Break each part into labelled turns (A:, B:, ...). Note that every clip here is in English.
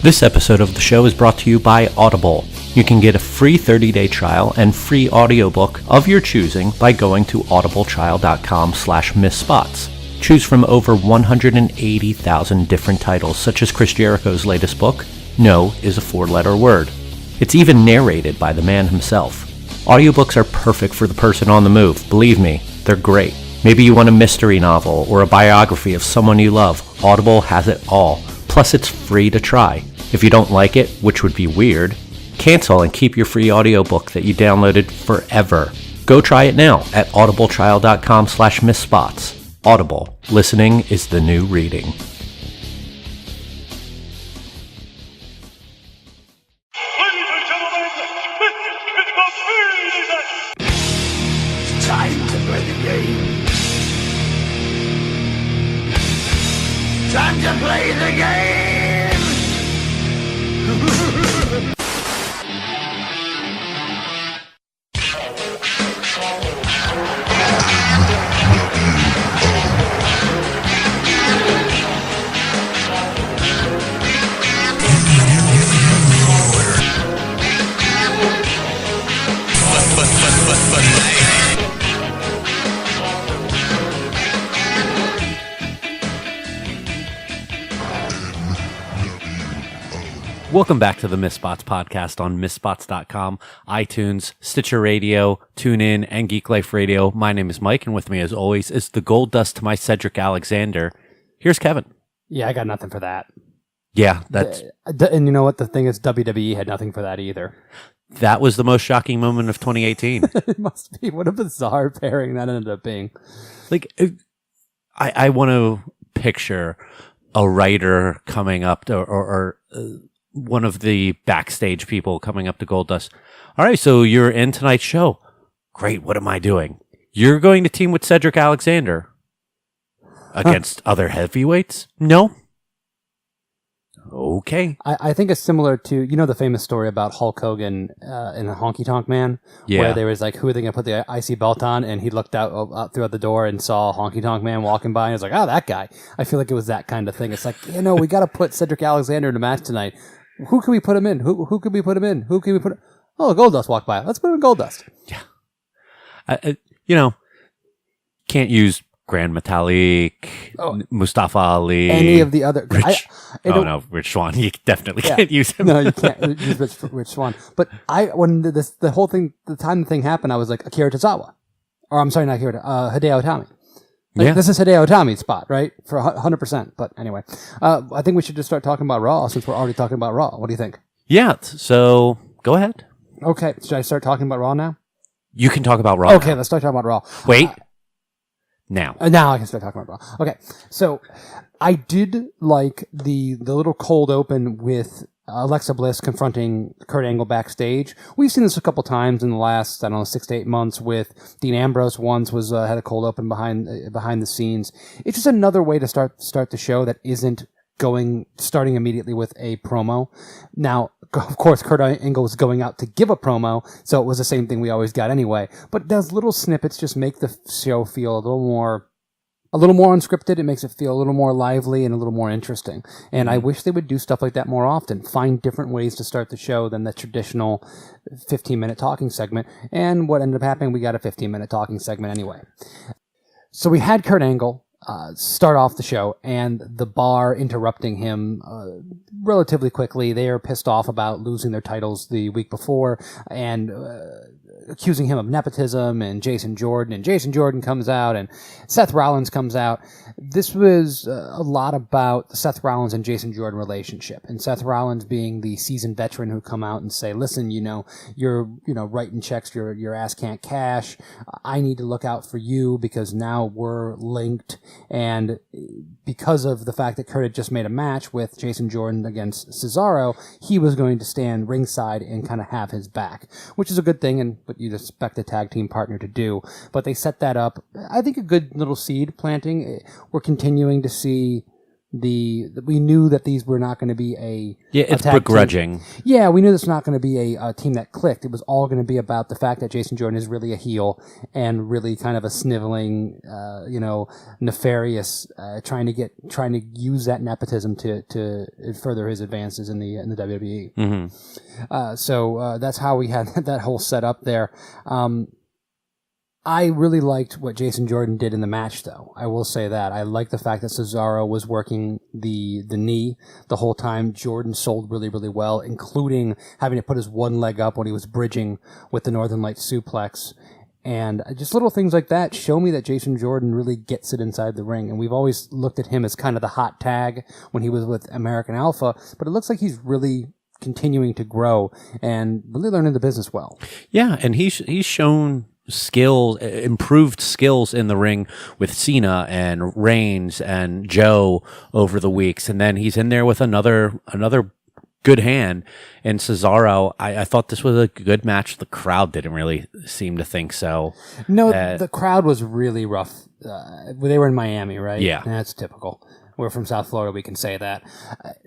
A: This episode of the show is brought to you by Audible. You can get a free 30-day trial and free audiobook of your choosing by going to audibletrial.com/missspots. Choose from over 180,000 different titles, such as Chris Jericho's latest book, No is a 4-letter word. It's even narrated by the man himself. Audiobooks are perfect for the person on the move. Believe me, they're great. Maybe you want a mystery novel or a biography of someone you love. Audible has it all. Plus, it's free to try. If you don't like it, which would be weird, cancel and keep your free audiobook that you downloaded forever. Go try it now at audibletrial.com/missspots. Audible. Listening is the new reading.
B: Time to play the game. Time to play the game.
A: Welcome back to the Missspots podcast on missspots.com, iTunes, Stitcher Radio, TuneIn, and Geek Life Radio. My name is Mike, and with me, as always, is the gold dust to my Cedric Alexander. Here's Kevin.
C: Yeah, I got nothing for that.
A: Yeah, that's...
C: And you know what? The thing is, WWE had nothing for that either.
A: That was the most shocking moment of 2018.
C: It must be. What a bizarre pairing that ended up being.
A: Like, I want to picture a writer coming up to, or one of the backstage people coming up to Goldust. All right, so you're in tonight's show. Great, what am I doing? You're going to team with Cedric Alexander against other heavyweights? No. Okay.
C: I think it's similar to, you know, the famous story about Hulk Hogan in a Honky Tonk Man?
A: Yeah.
C: Where there was like, who are they going to put the icy belt on? And he looked out throughout the door and saw Honky Tonk Man walking by and was like, oh, that guy. I feel like it was that kind of thing. It's like, you know, we got to put Cedric Alexander in a match tonight. Who can we put him in? Who can we put him in? Who can we put? Oh, Goldust walked by. Let's put him in Goldust.
A: Yeah. You know, can't use Grand Metalik, Mustafa Ali,
C: any of the other.
A: Rich Swann. You definitely can't use him.
C: No, you can't use Rich Swann. But when the whole thing, the time the thing happened, I was like Akira Tozawa, or I'm sorry, not Akira, Hideo Itami. Like, this is Hideo Itami's spot, right? For 100%. But anyway, I think we should just start talking about Raw since we're already talking about Raw. What do you think?
A: Yeah. So go ahead.
C: Okay. Should I start talking about Raw now?
A: You can talk about Raw.
C: Okay,
A: now.
C: let's start talking about Raw.
A: Wait. Now
C: I can start talking about Raw. Okay. So I did like the little cold open with Alexa Bliss confronting Kurt Angle backstage. We've seen this a couple times in the last, 6 to 8 months with Dean Ambrose. Once had a cold open behind the scenes. It's just another way to start the show that isn't starting immediately with a promo. Now, of course, Kurt Angle was going out to give a promo, so it was the same thing we always got anyway. But those little snippets just make the show feel a little more unscripted. It makes it feel a little more lively and a little more interesting. And I wish they would do stuff like that more often. Find different ways to start the show than the traditional 15-minute talking segment. And what ended up happening, we got a 15-minute talking segment anyway. So we had Kurt Angle start off the show, and the Bar interrupting him relatively quickly. They are pissed off about losing their titles the week before, and accusing him of nepotism, and Jason Jordan comes out, and Seth Rollins comes out. This was a lot about the Seth Rollins and Jason Jordan relationship, and Seth Rollins being the seasoned veteran who come out and say, listen, you're writing checks your ass can't cash. I need to look out for you because now we're linked. And because of the fact that Kurt had just made a match with Jason Jordan against Cesaro, he was going to stand ringside and kind of have his back, which is a good thing and what you'd expect a tag team partner to do. But they set that up. I think a good little seed planting. We're continuing to see we knew that these were not going to be
A: it's
C: tag
A: begrudging.
C: team. Yeah, we knew this was not going to be a team that clicked. It was all going to be about the fact that Jason Jordan is really a heel and really kind of a sniveling, nefarious, trying to use that nepotism to further his advances in the WWE.
A: Mm-hmm.
C: So that's how we had that whole setup there. I really liked what Jason Jordan did in the match, though. I will say that. I like the fact that Cesaro was working the knee the whole time. Jordan sold really, really well, including having to put his one leg up when he was bridging with the Northern Light suplex. And just little things like that show me that Jason Jordan really gets it inside the ring. And we've always looked at him as kind of the hot tag when he was with American Alpha, but it looks like he's really continuing to grow and really learning the business well.
A: Yeah, and he's shown improved skills in the ring with Cena and Reigns and Joe over the weeks, and then he's in there with another good hand. And Cesaro, I thought this was a good match. The crowd didn't really seem to think so.
C: No, the crowd was really rough. They were in Miami, right?
A: Yeah.
C: That's typical. We're from South Florida, we can say that.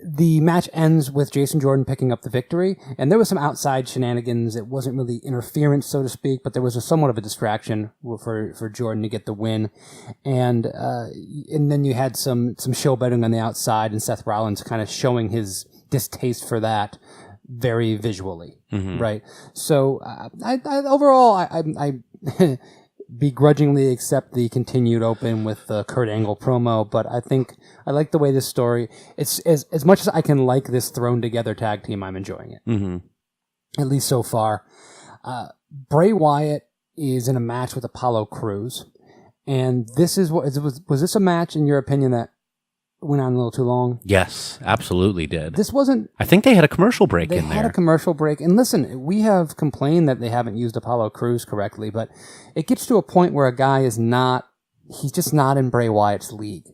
C: The match ends with Jason Jordan picking up the victory, and there was some outside shenanigans. It wasn't really interference, so to speak, but there was somewhat of a distraction for Jordan to get the win. And then you had some showboating on the outside, and Seth Rollins kind of showing his distaste for that very visually, right? So I overall, I begrudgingly accept the continued open with the Kurt Angle promo, but I think I like the way this story. It's as much as I can like this thrown together tag team, I'm enjoying it. At least so far. Bray Wyatt is in a match with Apollo Crews, and this is was this a match in your opinion that went on a little too long?
A: Yes, absolutely did.
C: This wasn't...
A: I think they had a commercial break in there.
C: They had a commercial break. And listen, we have complained that they haven't used Apollo Crews correctly, but it gets to a point where a guy is not... He's just not in Bray Wyatt's league.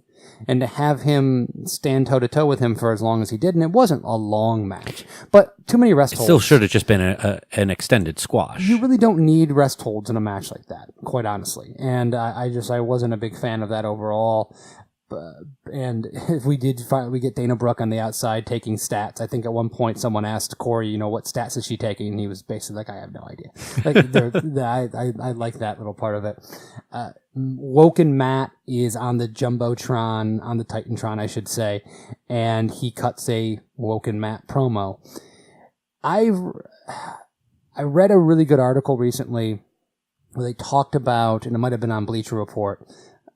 C: And to have him stand toe-to-toe with him for as long as he did, and it wasn't a long match, but too many rest holds.
A: Still should have just been an extended squash.
C: You really don't need rest holds in a match like that, quite honestly. And I wasn't a big fan of that overall. And we get Dana Brooke on the outside taking stats. I think at one point someone asked Corey, what stats is she taking? And he was basically like, I have no idea. I like that little part of it. Woken Matt is on the Jumbotron, on the Titantron, I should say, and he cuts a Woken Matt promo. I read a really good article recently where they talked about, and it might have been on Bleacher Report,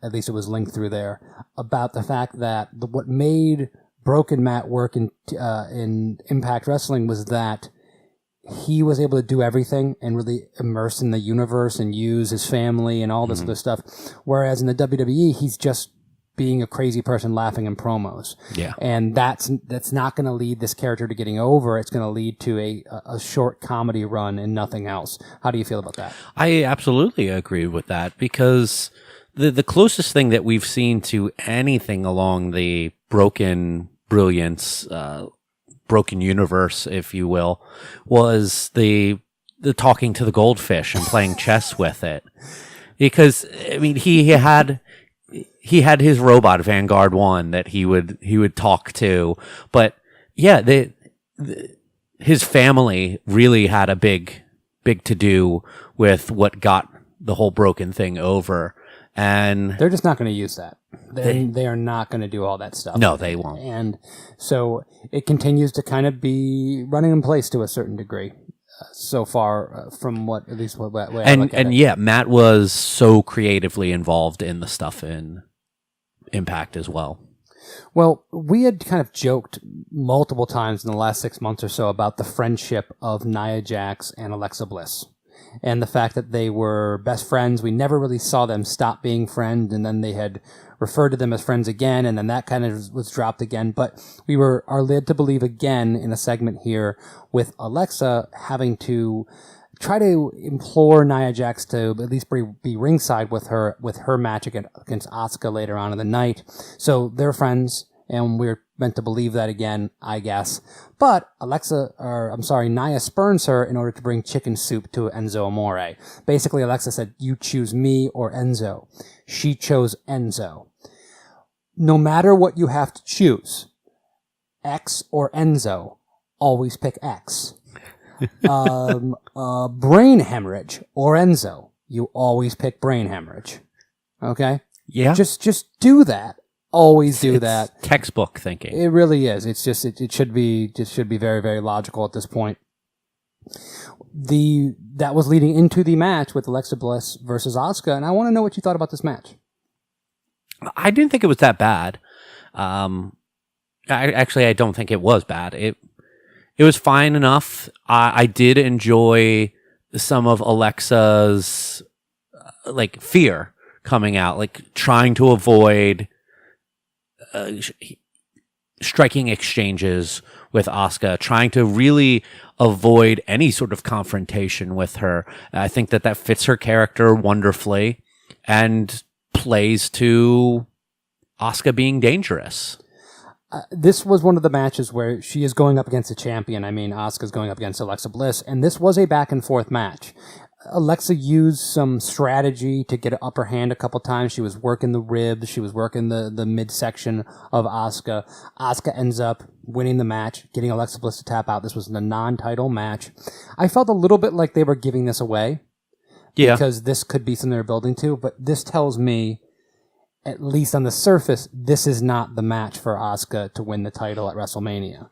C: at least it was linked through there, about the fact that what made Broken Matt work in Impact Wrestling was that he was able to do everything and really immerse in the universe and use his family and all this other stuff. Whereas in the WWE, he's just being a crazy person laughing in promos.
A: Yeah.
C: And that's not going to lead this character to getting over. It's going to lead to a short comedy run and nothing else. How do you feel about that? I
A: absolutely agree with that, because the closest thing that we've seen to anything along the broken brilliance, broken universe, if you will, was the talking to the goldfish and playing chess with it. Because I mean, he had his robot Vanguard 1 that he would talk to, but yeah, his family really had a big to do with what got the whole broken thing over. And
C: they're just not going to use that. They are not going to do all that stuff.
A: No, they won't.
C: And so it continues to kind of be running in place to a certain degree so far, from what at least what way I look at it.
A: Yeah, Matt was so creatively involved in the stuff in Impact as well.
C: Well, we had kind of joked multiple times in the last 6 months or so about the friendship of Nia Jax and Alexa Bliss. And the fact that they were best friends. We never really saw them stop being friends, and then they had referred to them as friends again, and then that kind of was dropped again. But we are led to believe again in a segment here with Alexa having to try to implore Nia Jax to at least be ringside with her match against Asuka later on in the night. So they're friends, and we're meant to believe that again, I guess. But Nia spurns her in order to bring chicken soup to Enzo Amore. Basically, Alexa said, you choose me or Enzo. She chose Enzo. no matter what you have to choose, X or Enzo, always pick X. Brain hemorrhage or Enzo, you always pick brain hemorrhage. Okay?
A: Yeah.
C: Just do that. Always do that.
A: Textbook thinking.
C: It really is. It's just it should be very, very logical at this point. That was leading into the match with Alexa Bliss versus Asuka, and I want to know what you thought about this match.
A: I didn't think it was that bad. I don't think it was bad. It was fine enough. I did enjoy some of Alexa's like fear coming out, like trying to avoid striking exchanges with Asuka, trying to really avoid any sort of confrontation with her. I think that fits her character wonderfully and plays to Asuka being dangerous.
C: This was one of the matches where she is going up against a champion. I mean, Asuka's going up against Alexa Bliss, and this was a back and forth match. Alexa used some strategy to get an upper hand a couple times. She was working the ribs. She was working the midsection of Asuka. Asuka ends up winning the match, getting Alexa Bliss to tap out. This was a non-title match. I felt a little bit like they were giving this away.
A: Yeah.
C: Because this could be something they're building to, but this tells me, at least on the surface, this is not the match for Asuka to win the title at WrestleMania.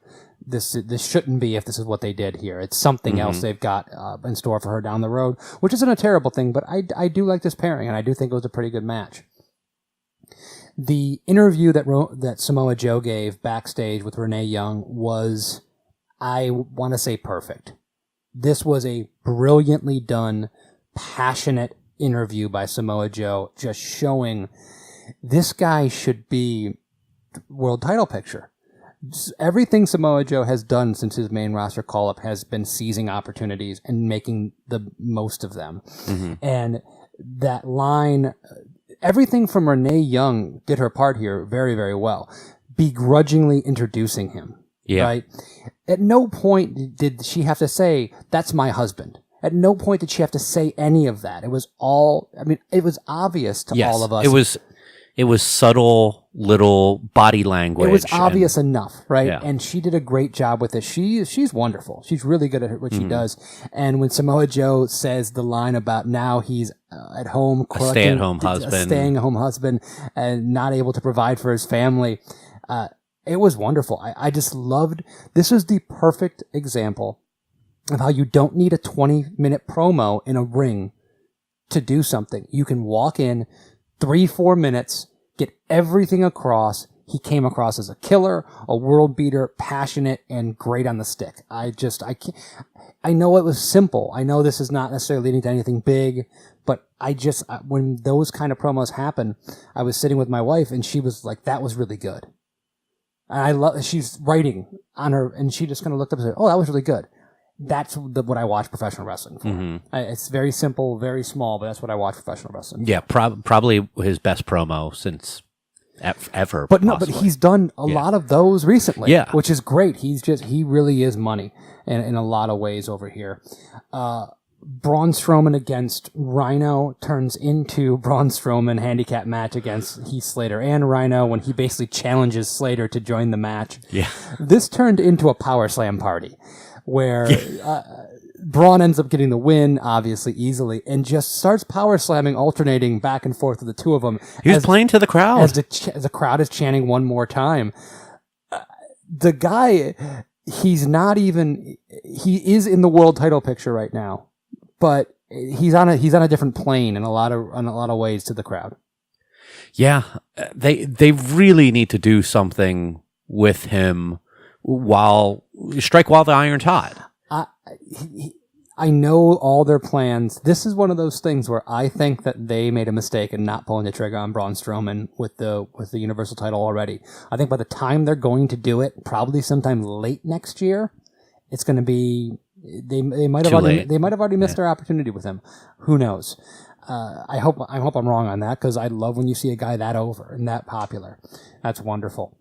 C: This shouldn't be if this is what they did here. It's something else they've got in store for her down the road, which isn't a terrible thing, but I do like this pairing, and I do think it was a pretty good match. The interview that Samoa Joe gave backstage with Renee Young was, I want to say, perfect. This was a brilliantly done, passionate interview by Samoa Joe, just showing this guy should be world title picture. Everything Samoa Joe has done since his main roster call-up has been seizing opportunities and making the most of them. Mm-hmm. And that line, everything from Renee Young did her part here very, very well, begrudgingly introducing him. Yeah. Right? At no point did she have to say, "That's my husband." At no point did she have to say any of that. It was all, I mean, it was obvious to all of us.
A: It was subtle little body language.
C: It was obvious enough, right? Yeah. And she did a great job with it. She's wonderful. She's really good at what she does. And when Samoa Joe says the line about now he's at home,
A: a stay-at-home
C: husband, and not able to provide for his family, it was wonderful. I just loved, this is the perfect example of how you don't need a 20-minute promo in a ring to do something. You can walk in 3-4 minutes, get everything across. He came across as a killer, a world beater, passionate, and great on the stick. I can't, I know it was simple. I know this is not necessarily leading to anything big, but when those kind of promos happen, I was sitting with my wife and she was like, that was really good. And she's writing on her, and she just kind of looked up and said, oh, that was really good. That's what I watch professional wrestling for. Mm-hmm. It's very simple, very small, but that's what I watch professional wrestling.
A: Yeah, probably his best promo since ever.
C: But no, but he's done a lot of those recently.
A: Yeah,
C: which is great. He really is money in a lot of ways over here. Braun Strowman against Rhino turns into Braun Strowman handicap match against Heath Slater and Rhino when he basically challenges Slater to join the match.
A: Yeah,
C: this turned into a power slam party, where Braun ends up getting the win, obviously, easily, and just starts power slamming, alternating back and forth with the two of them.
A: He was playing to the crowd.
C: As the crowd is chanting one more time. The guy, he is in the world title picture right now, but he's on a different plane in a lot of ways to the crowd.
A: Yeah, they really need to do something with him while the iron's hot.
C: I know all their plans. This is one of those things where I think that they made a mistake in not pulling the trigger on Braun Strowman with the Universal title already. I think by the time they're going to do it, probably sometime late next year, it's going to be they might have already missed their opportunity with him. Who knows? I hope I'm wrong on that, because I love when you see a guy that over and that popular. That's wonderful.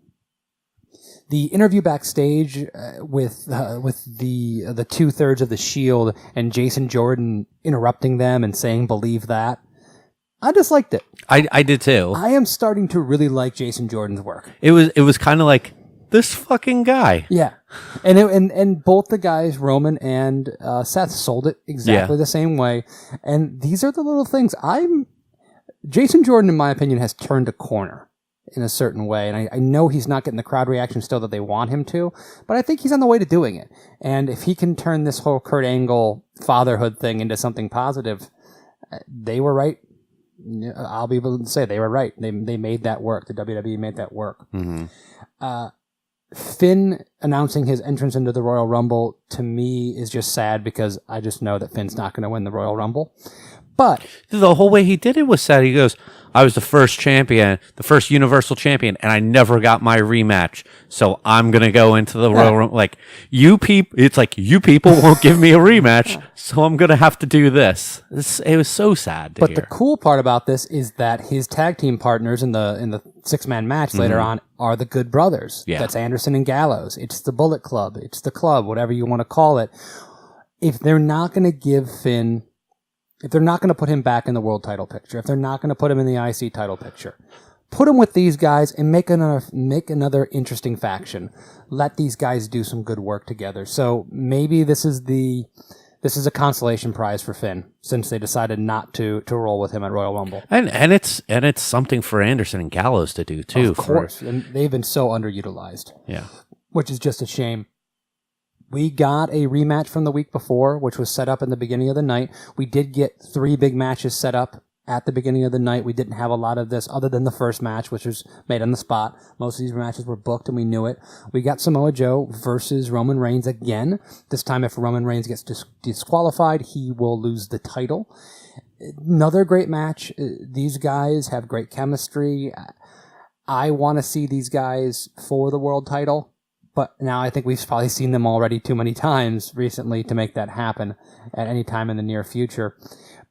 C: The interview backstage with the 2/3 of the Shield and Jason Jordan interrupting them and saying "believe that," I just liked it.
A: I did too.
C: I am starting to really like Jason Jordan's work.
A: It was kind of like this fucking guy.
C: Yeah, and both the guys, Roman and Seth, sold it exactly the same way. And these are the little things. Jason Jordan, in my opinion, has turned a corner in a certain way, and I know he's not getting the crowd reaction still that they want him to, but I think he's on the way to doing it. And if he can turn this whole Kurt Angle fatherhood thing into something positive, they were right. I'll be able to say they were right. They made that work. The WWE made that work. Mm-hmm. Finn announcing his entrance into the Royal Rumble, to me, is just sad because I just know that Finn's not going to win the Royal Rumble. But
A: the whole way he did it was sad. He goes, I was the first champion, the first Universal Champion, and I never got my rematch. So I'm going to go into the Royal Rumble. Like, it's like, you people won't give me a rematch, so I'm going to have to do this. It was so sad to hear.
C: The cool part about this is that his tag team partners in the 6-man match later on are the Good Brothers.
A: Yeah.
C: That's Anderson and Gallows. It's the Bullet Club. It's the Club, whatever you want to call it. If they're not going to give Finn... If they're not going to put him back in the world title picture, if they're not going to put him in the IC title picture, put him with these guys and make another interesting faction. Let these guys do some good work together. So maybe this is a consolation prize for Finn, since they decided not to roll with him at Royal Rumble.
A: And it's something for Anderson and Gallows to do too.
C: Of course, and they've been so underutilized.
A: Yeah,
C: which is just a shame. We got a rematch from the week before, which was set up in the beginning of the night. We did get 3 big matches set up at the beginning of the night. We didn't have a lot of this other than the first match, which was made on the spot. Most of these matches were booked, and we knew it. We got Samoa Joe versus Roman Reigns again. This time, if Roman Reigns gets disqualified, he will lose the title. Another great match. These guys have great chemistry. I want to see these guys for the world title. But now I think we've probably seen them already too many times recently to make that happen at any time in the near future.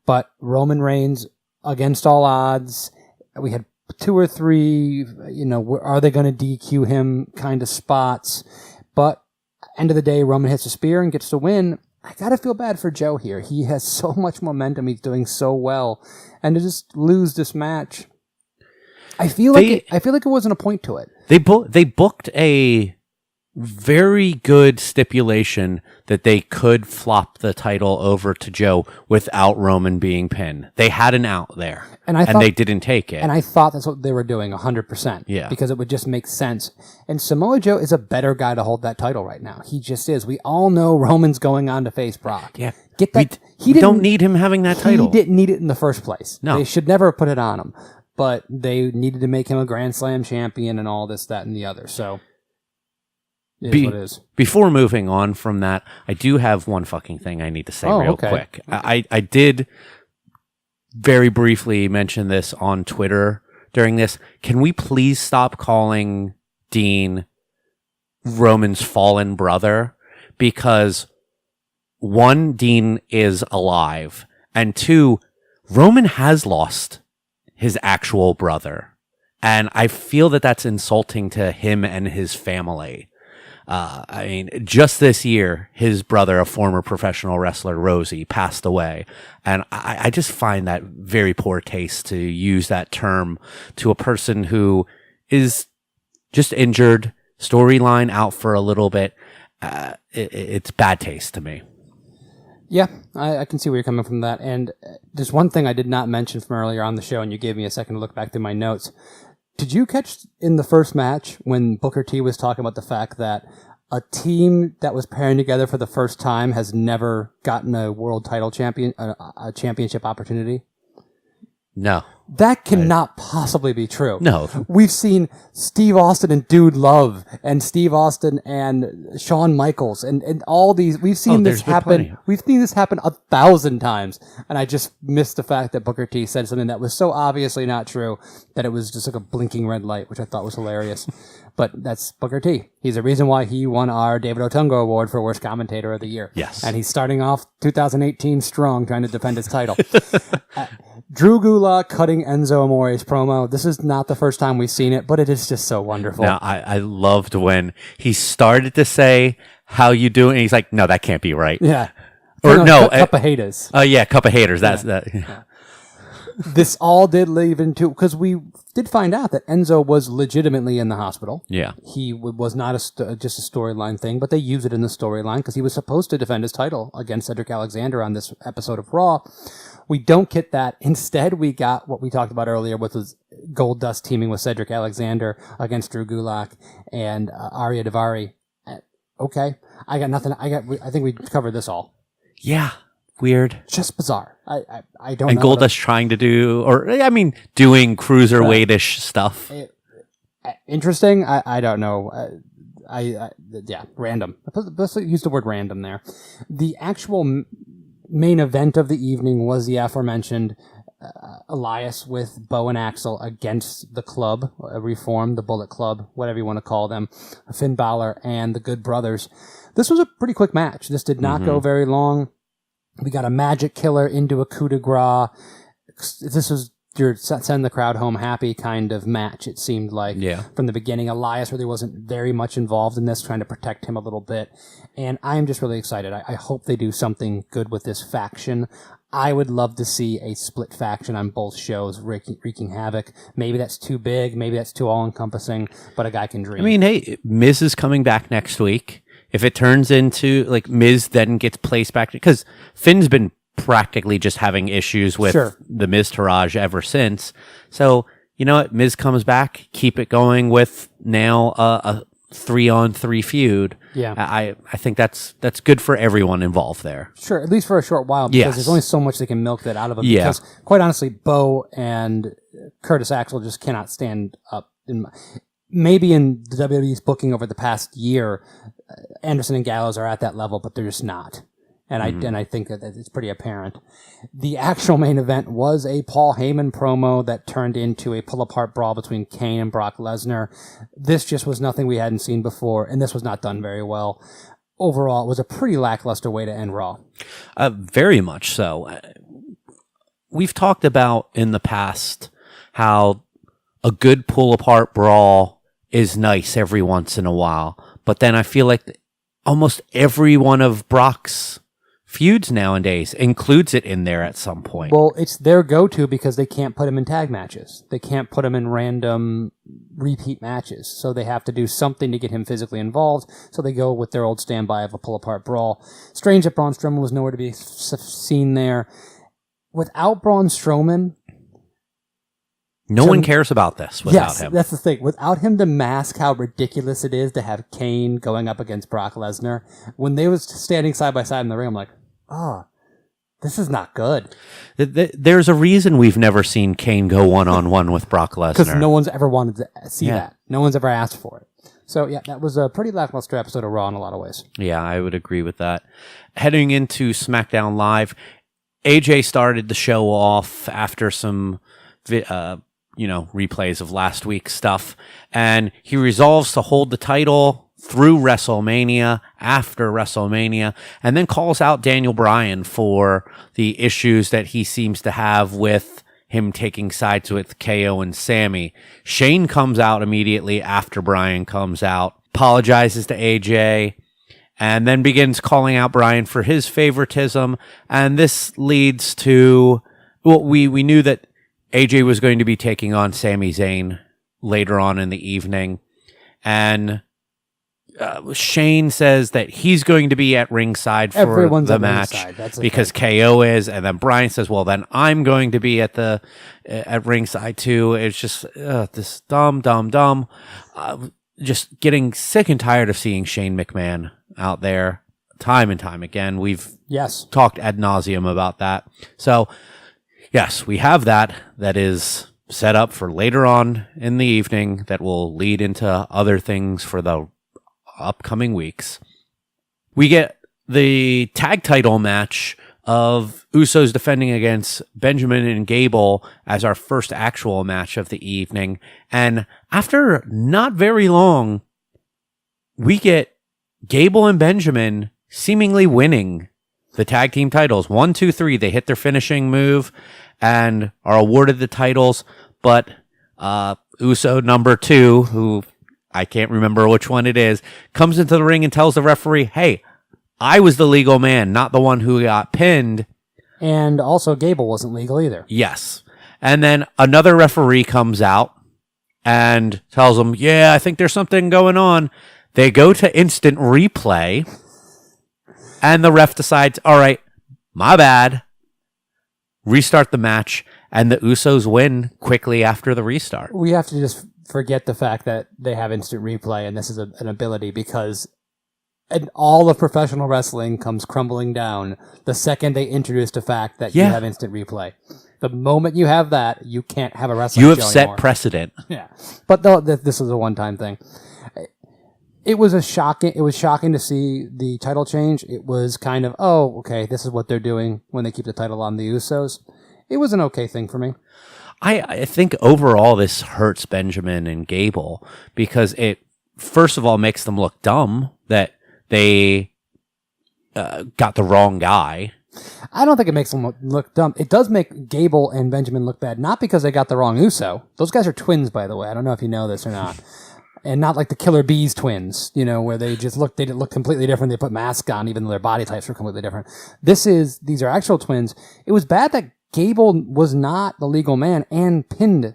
C: But Roman Reigns, against all odds, we had 2 or 3, are they going to DQ him kind of spots? But end of the day, Roman hits a spear and gets the win. I got to feel bad for Joe here. He has so much momentum. He's doing so well. And to just lose this match, I feel like it wasn't a point to it.
A: They booked a very good stipulation that they could flop the title over to Joe without Roman being pinned. They had an out there, and they didn't take it.
C: And I thought that's what they were doing 100%.
A: Yeah.
C: Because it would just make sense. And Samoa Joe is a better guy to hold that title right now. He just is. We all know Roman's going on to face Brock.
A: Yeah.
C: Get that.
A: We don't need him having that title.
C: He didn't need it in the first place.
A: No.
C: They should never have put it on him. But they needed to make him a Grand Slam champion and all this, that, and the other. So... what it is.
A: Before moving on from that, I do have one fucking thing I need to say real quick. I did very briefly mention this on Twitter during this. Can we please stop calling Dean Roman's fallen brother? Because 1, Dean is alive, and 2, Roman has lost his actual brother. And I feel that that's insulting to him and his family. I mean, just this year, his brother, a former professional wrestler, Rosie, passed away. And I just find that very poor taste to use that term to a person who is just injured, storyline out for a little bit. It's bad taste to me.
C: Yeah, I can see where you're coming from that. And there's one thing I did not mention from earlier on the show, and you gave me a second to look back through my notes. Did you catch in the first match when Booker T was talking about the fact that a team that was pairing together for the first time has never gotten a world title a championship opportunity?
A: No.
C: That cannot possibly be true.
A: No.
C: We've seen Steve Austin and Dude Love and Steve Austin and Shawn Michaels and all these. We've seen this happen. We've seen this happen 1,000 times. And I just missed the fact that Booker T said something that was so obviously not true that it was just like a blinking red light, which I thought was hilarious. But that's Booker T. He's the reason why he won our David Otungo Award for Worst Commentator of the Year.
A: Yes.
C: And he's starting off 2018 strong, trying to defend his title. Drew Gulak cutting Enzo Amore's promo. This is not the first time we've seen it, but it is just so wonderful.
A: Now, I loved when he started to say, "How you doing?" And he's like, "No, that can't be right."
C: Yeah.
A: Or no,
C: Cup of Haters.
A: Oh, yeah, Cup of Haters. That's that. Yeah.
C: this all did lead into, because we did find out that Enzo was legitimately in the hospital.
A: Yeah.
C: He was not just a storyline thing, but they used it in the storyline because he was supposed to defend his title against Cedric Alexander on this episode of Raw. We don't get that. Instead, we got what we talked about earlier, which was Goldust teaming with Cedric Alexander against Drew Gulak and Arya Daivari. Okay. I got nothing. I think we covered this all.
A: Yeah. Weird.
C: Just bizarre. I don't
A: and
C: know.
A: And Goldust trying to do, doing cruiserweightish stuff.
C: Interesting. I don't know. Yeah, random. Let's use the word random there. The actual main event of the evening was the aforementioned Elias with Bo and Axel against the club, Reform, the Bullet Club, whatever you want to call them, Finn Balor and the Good Brothers. This was a pretty quick match. This did not go very long. We got a magic killer into a coup de grace. This was your send the crowd home happy kind of match, it seemed like.
A: Yeah.
C: From the beginning. Elias really wasn't very much involved in this, trying to protect him a little bit. And I'm just really excited. I hope they do something good with this faction. I would love to see a split faction on both shows wreaking havoc. Maybe that's too big. Maybe that's too all-encompassing, but a guy can dream.
A: I mean, hey, Miz is coming back next week. If it turns into, Miz then gets placed back, because Finn's been practically just having issues with the Miztourage ever since. So, you know what? Miz comes back, keep it going with now a 3-on-3 feud.
C: Yeah.
A: I think that's good for everyone involved there.
C: Sure, at least for a short while, because there's only so much they can milk that out of him.
A: Yeah.
C: Because, quite honestly, Bo and Curtis Axel just cannot stand up. Maybe in the WWE's booking over the past year, Anderson and Gallows are at that level, but they're just not. And I think that it's pretty apparent. The actual main event was a Paul Heyman promo that turned into a pull-apart brawl between Kane and Brock Lesnar. This just was nothing we hadn't seen before, and this was not done very well. Overall, it was a pretty lackluster way to end Raw.
A: Very much so. We've talked about in the past how a good pull-apart brawl is nice every once in a while. But then I feel like almost every one of Brock's feuds nowadays includes it in there at some point.
C: Well, it's their go-to because they can't put him in tag matches. They can't put him in random repeat matches. So they have to do something to get him physically involved. So they go with their old standby of a pull-apart brawl. Strange that Braun Strowman was nowhere to be seen there. Without Braun Strowman...
A: No one cares about this without him.
C: That's the thing. Without him to mask how ridiculous it is to have Kane going up against Brock Lesnar, when they was standing side by side in the ring, I'm like, this is not good.
A: There's a reason we've never seen Kane go one-on-one with Brock Lesnar.
C: Because no one's ever wanted to see that. No one's ever asked for it. So, yeah, that was a pretty lackluster episode of Raw in a lot of ways. Yeah,
A: I would agree with that. Heading into SmackDown Live, AJ started the show off after some... replays of last week's stuff. And he resolves to hold the title through WrestleMania, after WrestleMania, and then calls out Daniel Bryan for the issues that he seems to have with him taking sides with KO and Sammy. Shane comes out immediately after Bryan comes out, apologizes to AJ, and then begins calling out Bryan for his favoritism. And this leads to, we knew that AJ was going to be taking on Sami Zayn later on in the evening. And Shane says that he's going to be at ringside for the match because KO is. And then Bryan says, well, then I'm going to be at ringside too. It's just this dumb. Just getting sick and tired of seeing Shane McMahon out there time and time again. We've talked ad nauseum about that. So... yes, we have that is set up for later on in the evening that will lead into other things for the upcoming weeks. We get the tag title match of Usos defending against Benjamin and Gable as our first actual match of the evening. And after not very long, we get Gable and Benjamin seemingly winning the tag team titles. 1, 2, 3. They hit their finishing move and are awarded the titles. But Uso number 2, who I can't remember which one it is, comes into the ring and tells the referee, hey, I was the legal man, not the one who got pinned.
C: And also Gable wasn't legal either.
A: Yes. And then another referee comes out and tells them, yeah, I think there's something going on. They go to instant replay, and the ref decides, all right, my bad. Restart the match, and the Usos win quickly after the restart.
C: We have to just forget the fact that they have instant replay, and this is an ability, because all of professional wrestling comes crumbling down the second they introduce the fact that you have instant replay. The moment you have that, you can't have a wrestling show anymore. You have set
A: precedent.
C: Yeah. But this is a one-time thing. It was shocking to see the title change. It was kind of, oh, okay, this is what they're doing when they keep the title on the Usos. It was an okay thing for me.
A: I think overall this hurts Benjamin and Gable because it, first of all, makes them look dumb that they got the wrong guy.
C: I don't think it makes them look dumb. It does make Gable and Benjamin look bad, not because they got the wrong Uso. Those guys are twins, by the way. I don't know if you know this or not. And not like the Killer Bees twins, where they didn't look completely different. They put masks on, even though their body types were completely different. These are actual twins. It was bad that Gable was not the legal man and pinned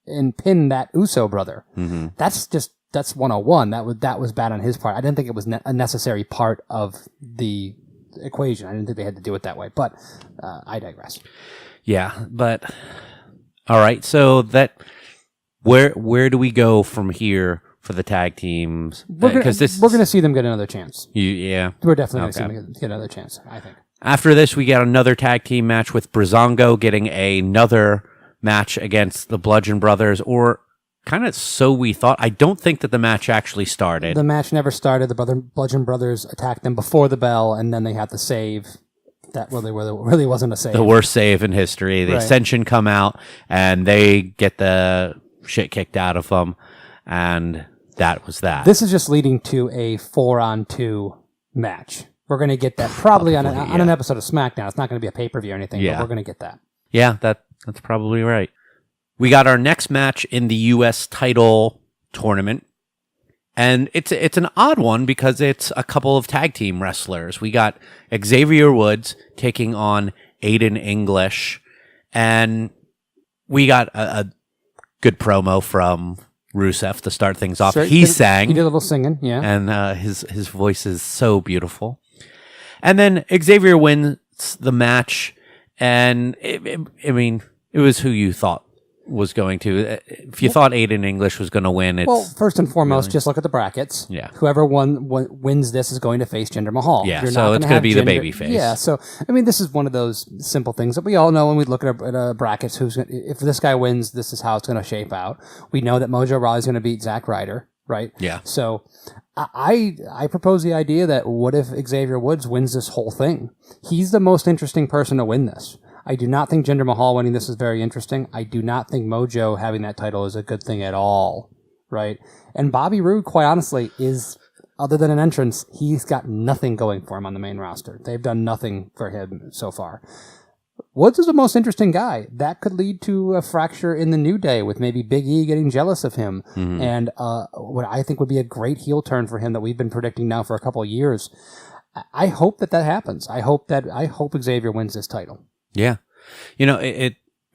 C: that Uso brother. Mm-hmm. That's 101. That was bad on his part. I didn't think it was a necessary part of the equation. I didn't think they had to do it that way, but I digress.
A: Yeah, but all right. So where do we go from here for the tag teams?
C: We're going to see them get another chance.
A: Yeah,
C: we're definitely going to see them get another chance, I think.
A: After this, we get another tag team match with Breezango getting another match against the Bludgeon Brothers, or kind of so we thought. I don't think that the match actually started.
C: The match never started. The Bludgeon Brothers attacked them before the bell, and then they had to save. That really wasn't a save.
A: The worst save in history. The Ascension come out, and they get the shit kicked out of them, and that was that.
C: This is just leading to a 4-on-2 match. We're going to get that probably on an episode of SmackDown. It's not going to be a pay-per-view or anything, but we're going to get that.
A: Yeah, that's probably right. We got our next match in the U.S. title tournament, and it's an odd one because it's a couple of tag team wrestlers. We got Xavier Woods taking on Aiden English, and we got a good promo from Rusev to start things off. He sang.
C: He did a little singing, yeah.
A: And his voice is so beautiful. And then Xavier wins the match, and it was who you thought was going to. If you thought Aiden English was going to win,
C: first and foremost, just look at the brackets.
A: Yeah.
C: Whoever wins this is going to face Jinder Mahal.
A: Yeah, so it's going to be the babyface.
C: Yeah, so, this is one of those simple things that we all know when we look at brackets. If this guy wins, this is how it's going to shape out. We know that Mojo Rawley is going to beat Zack Ryder, right?
A: Yeah.
C: So I propose the idea that what if Xavier Woods wins this whole thing? He's the most interesting person to win this. I do not think Jinder Mahal winning this is very interesting. I do not think Mojo having that title is a good thing at all, right? And Bobby Roode, quite honestly, is, other than an entrance, he's got nothing going for him on the main roster. They've done nothing for him so far. Woods is the most interesting guy. That could lead to a fracture in the New Day with maybe Big E getting jealous of him. Mm-hmm. And what I think would be a great heel turn for him that we've been predicting now for a couple of years. I hope that happens. I hope Xavier wins this title.
A: Yeah.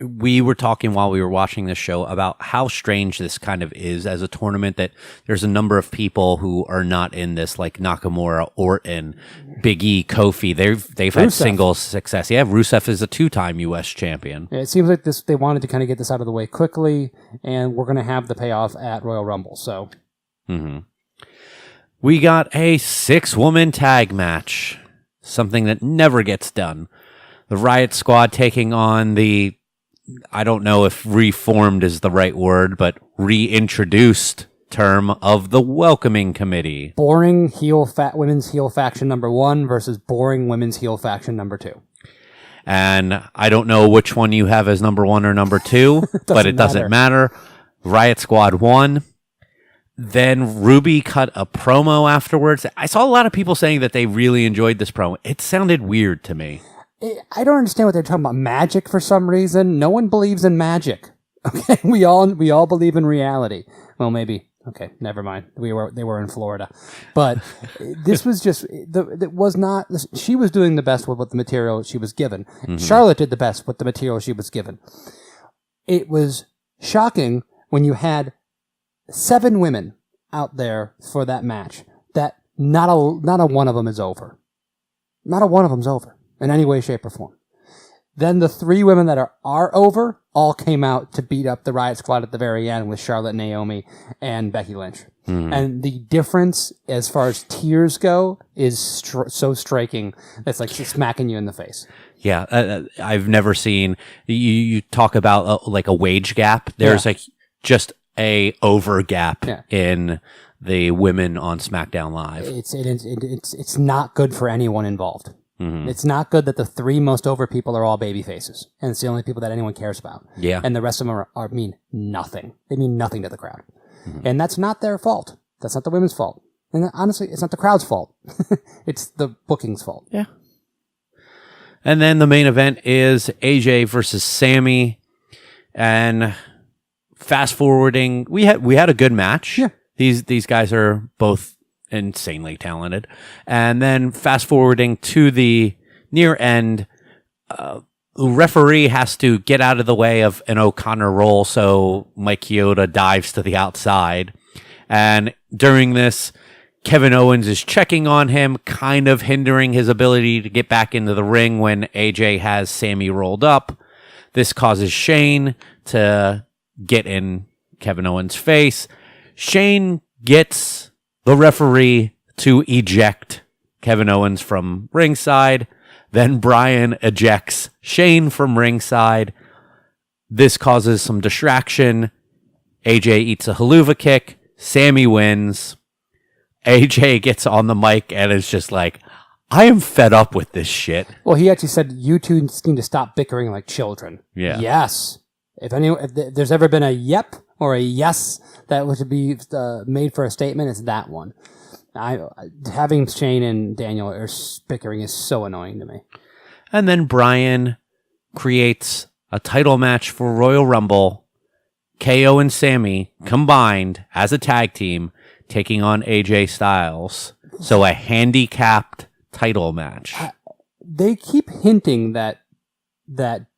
A: We were talking while we were watching this show about how strange this kind of is as a tournament, that there's a number of people who are not in this, like Nakamura, Orton, Big E, Kofi. They've had singles success. Yeah, Rusev is a 2-time U.S. champion.
C: Yeah, it seems like they wanted to kind of get this out of the way quickly, and we're going to have the payoff at Royal Rumble. So,
A: we got a 6-woman tag match, something that never gets done. The Riot Squad taking on the, I don't know if reformed is the right word, but reintroduced term of the Welcoming Committee.
C: Boring women's heel faction number 1 versus boring women's heel faction number 2.
A: And I don't know which one you have as number 1 or number 2, but it doesn't matter. Riot Squad won. Then Ruby cut a promo afterwards. I saw a lot of people saying that they really enjoyed this promo. It sounded weird to me.
C: I don't understand what they're talking about. Magic for some reason. No one believes in magic. Okay, we all believe in reality. Well, maybe. Okay, never mind. They were in Florida, but this was just it was not. She was doing the best with the material she was given. Mm-hmm. Charlotte did the best with the material she was given. it was shocking when you had 7 women out there for that match that not a one of them is over. Not a one of them's over in any way, shape, or form. Then the 3 women that are over all came out to beat up the Riot Squad at the very end with Charlotte, Naomi, and Becky Lynch. And the difference as far as tiers go is so striking. It's like smacking you in the face.
A: Yeah, I've never seen, you talk about like a wage gap. There's like just a over gap in the women on SmackDown Live.
C: It's not good for anyone involved. It's not good that the 3 most over people are all baby faces, and it's the only people that anyone cares about.
A: Yeah.
C: And the rest of them mean nothing. They mean nothing to the crowd. And that's not their fault. That's not the women's fault. And honestly, it's not the crowd's fault. It's the booking's fault.
A: Yeah. And then the main event is AJ versus Sammy. And fast forwarding, we had a good match.
C: Yeah.
A: These guys are both insanely talented. And then fast forwarding to the near end, the referee has to get out of the way of an O'Connor roll, so Mike Chioda dives to the outside. And during this, Kevin Owens is checking on him, kind of hindering his ability to get back into the ring when AJ has Sammy rolled up. This causes Shane to get in Kevin Owens' face. Shane gets the referee to eject Kevin Owens from ringside. Then Brian ejects Shane from ringside. This causes some distraction. AJ eats a haluva kick. Sammy wins. AJ gets on the mic and is just like, I am fed up with this shit.
C: Well, he actually said, you two need to stop bickering like children.
A: Yeah.
C: Yes. If there's ever been a yep or a yes that was to be made for a statement, it's that one. Having Shane and Daniel are bickering is so annoying to me.
A: And then Brian creates a title match for Royal Rumble. KO and Sammy combined as a tag team taking on AJ Styles. So a handicapped title match.
C: They keep hinting that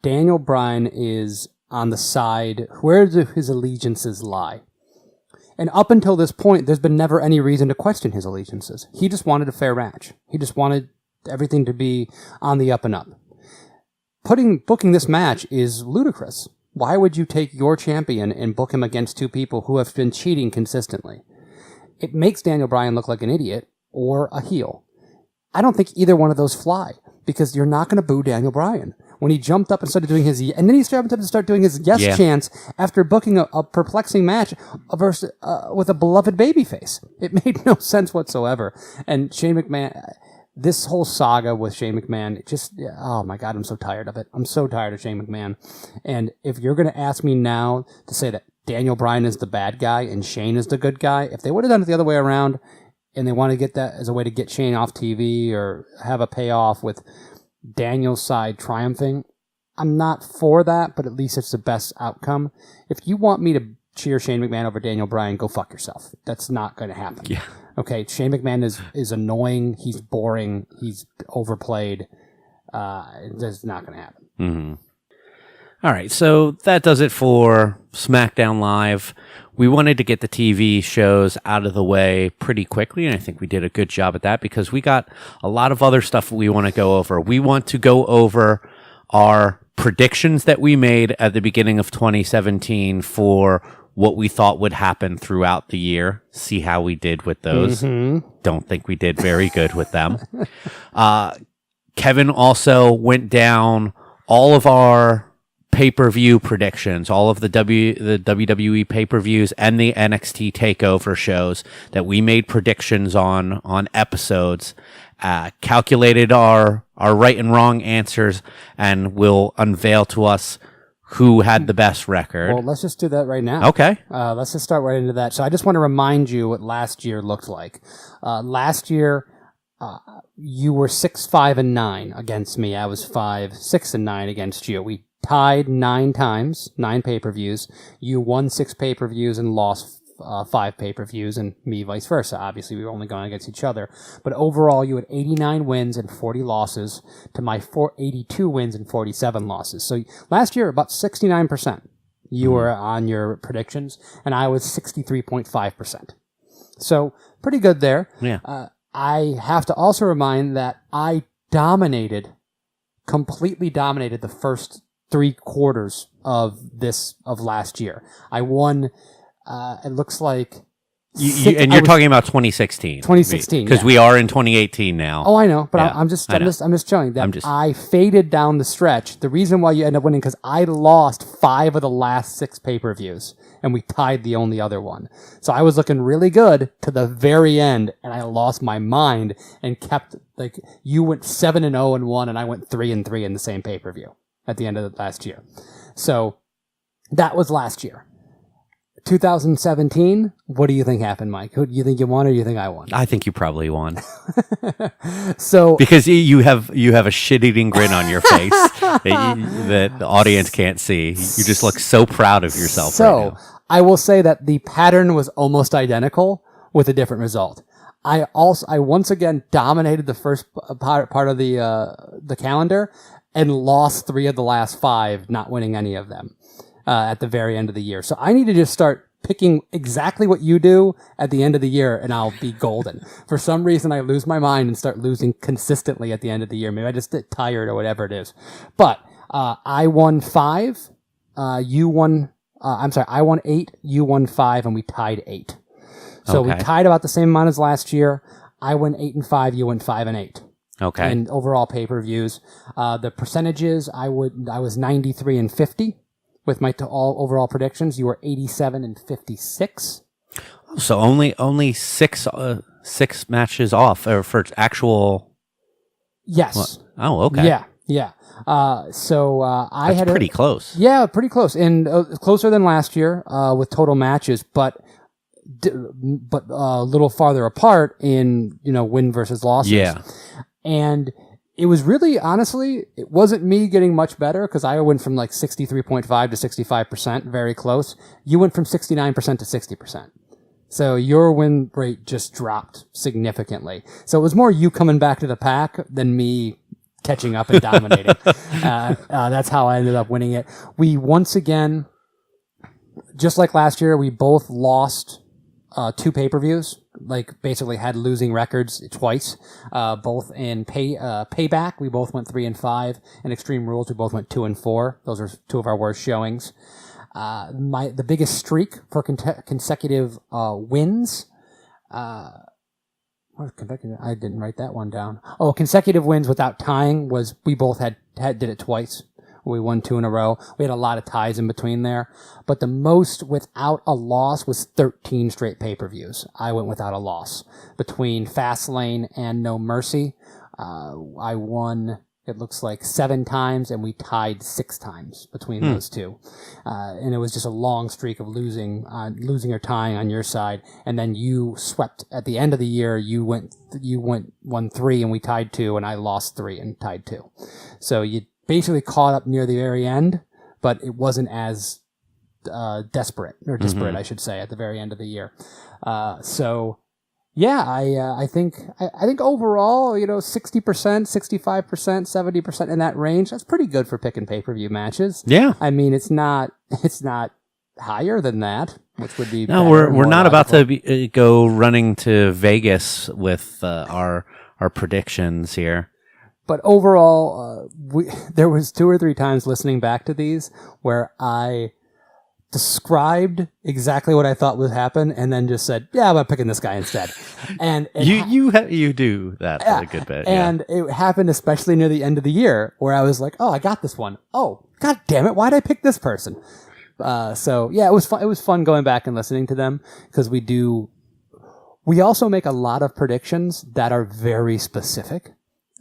C: Daniel Bryan is on the side. Where do his allegiances lie? And up until this point, there's been never any reason to question his allegiances. He just wanted a fair match. He just wanted everything to be on the up and up. Booking this match is ludicrous. Why would you take your champion and book him against 2 people who have been cheating consistently? It makes Daniel Bryan look like an idiot or a heel. I don't think either one of those fly, because you're not going to boo Daniel Bryan. When he jumped up and started doing his, and then he jumped up and started doing his yes chants after booking a perplexing match versus with a beloved babyface. It made no sense whatsoever. And Shane McMahon, this whole saga with Shane McMahon, oh my God, I'm so tired of it. I'm so tired of Shane McMahon. And if you're going to ask me now to say that Daniel Bryan is the bad guy and Shane is the good guy, if they would have done it the other way around and they want to get that as a way to get Shane off TV or have a payoff with Daniel's side triumphing, I'm not for that, but at least it's the best outcome. If you want me to cheer Shane McMahon over Daniel Bryan, go fuck yourself. That's not going to happen.
A: Yeah.
C: Okay, Shane McMahon is annoying. He's boring. He's overplayed. It's not going to happen.
A: Mm-hmm. All right, so that does it for SmackDown Live. We wanted to get the TV shows out of the way pretty quickly, and I think we did a good job at that because we got a lot of other stuff we want to go over. We want to go over our predictions that we made at the beginning of 2017 for what we thought would happen throughout the year. See how we did with those. Mm-hmm. Don't think we did very good with them. Kevin also went down all of our pay-per-view predictions, all of the WWE pay-per-views and the NXT TakeOver shows that we made predictions on episodes, calculated our right and wrong answers, and will unveil to us who had the best record.
C: Well, let's just do that right now.
A: Okay.
C: Let's just start right into that. So I just want to remind you what last year looked like. Last year, you were 6-5-9 against me. I was 5-6-9 against you. We tied 9 times, 9 pay-per-views. You won 6 pay-per-views and lost 5 pay-per-views, and me vice versa. Obviously, we were only going against each other. But overall, you had 89 wins and 40 losses to my 82 wins and 47 losses. So last year, about 69%. you were on your predictions, and I was 63.5%. So pretty good there.
A: Yeah.
C: I have to also remind that I completely dominated the first 3 quarters of last year. I won, it looks like...
A: You're talking about 2016.
C: 2016,
A: because we are in 2018 now.
C: Oh, I know, but
A: Yeah,
C: I'm just showing that
A: I
C: I faded down the stretch. The reason why you end up winning because I lost 5 of the last 6 pay-per-views, and we tied the only other one. So I was looking really good to the very end, and I lost my mind and kept you went 7-0-1, and I went 3-3 in the same pay-per-view at the end of the last year. So that was last year. 2017, what do you think happened, Mike? Who do you think you won, or do you think I won?
A: I think you probably won.
C: So
A: because you have a shit-eating grin on your face that the audience can't see. You just look so proud of yourself right now.
C: I will say that the pattern was almost identical with a different result. I once again dominated the first part of the calendar and lost 3 of the last 5, not winning any of them. At the very end of the year. So I need to just start picking exactly what you do at the end of the year, and I'll be golden. For some reason, I lose my mind and start losing consistently at the end of the year. Maybe I just get tired or whatever it is. But I won 5. You won... I won 8. You won 5, and we tied 8. So we tied about the same amount as last year. I went 8-5. You went 5-8.
A: Okay.
C: And overall pay-per-views. The percentages, I was 93-50. With my all overall predictions, you were 87-56.
A: So only 6 matches off for actual.
C: Yes.
A: What? Oh, okay.
C: Yeah. I had
A: pretty close.
C: Yeah, pretty close, and closer than last year with total matches, but a little farther apart in win versus losses.
A: Yeah.
C: And it was really, honestly, it wasn't me getting much better because I went from 63.5 to 65%, very close. You went from 69% to 60%. So your win rate just dropped significantly. So it was more you coming back to the pack than me catching up and dominating. That's how I ended up winning it. We once again, just like last year, we both lost 2 pay-per-views. Basically had losing records twice, both in Payback. We both went 3-5. In Extreme Rules, we both went 2-4. Those are 2 of our worst showings. The biggest streak for consecutive wins. I didn't write that one down. Oh, consecutive wins without tying was we both did it twice. We won 2 in a row. We had a lot of ties in between there. But the most without a loss was 13 straight pay-per-views. I went without a loss. Between Fastlane and No Mercy, I won, it looks like 7 times, and we tied 6 times between those 2. And it was just a long streak of losing or tying on your side. And then you swept at the end of the year. You won 3, and we tied 2, and I lost 3 and tied 2. So you basically caught up near the very end, but it wasn't as disparate, I should say, at the very end of the year. So yeah, I think overall, 60%, 65%, 70% in that range. That's pretty good for picking pay-per-view matches.
A: Yeah,
C: I mean, it's not higher than that, which would be
A: no. We're not about to go running to Vegas with our predictions here.
C: But overall, there was 2 or 3 times listening back to these where I described exactly what I thought would happen and then just said, "Yeah, I'm picking this guy instead." And
A: you do that a good bit.
C: And it happened especially near the end of the year where I was like, "Oh, I got this one. Oh, god damn it! Why'd I pick this person?" So yeah, it was fun. It was fun going back and listening to them because we also make a lot of predictions that are very specific.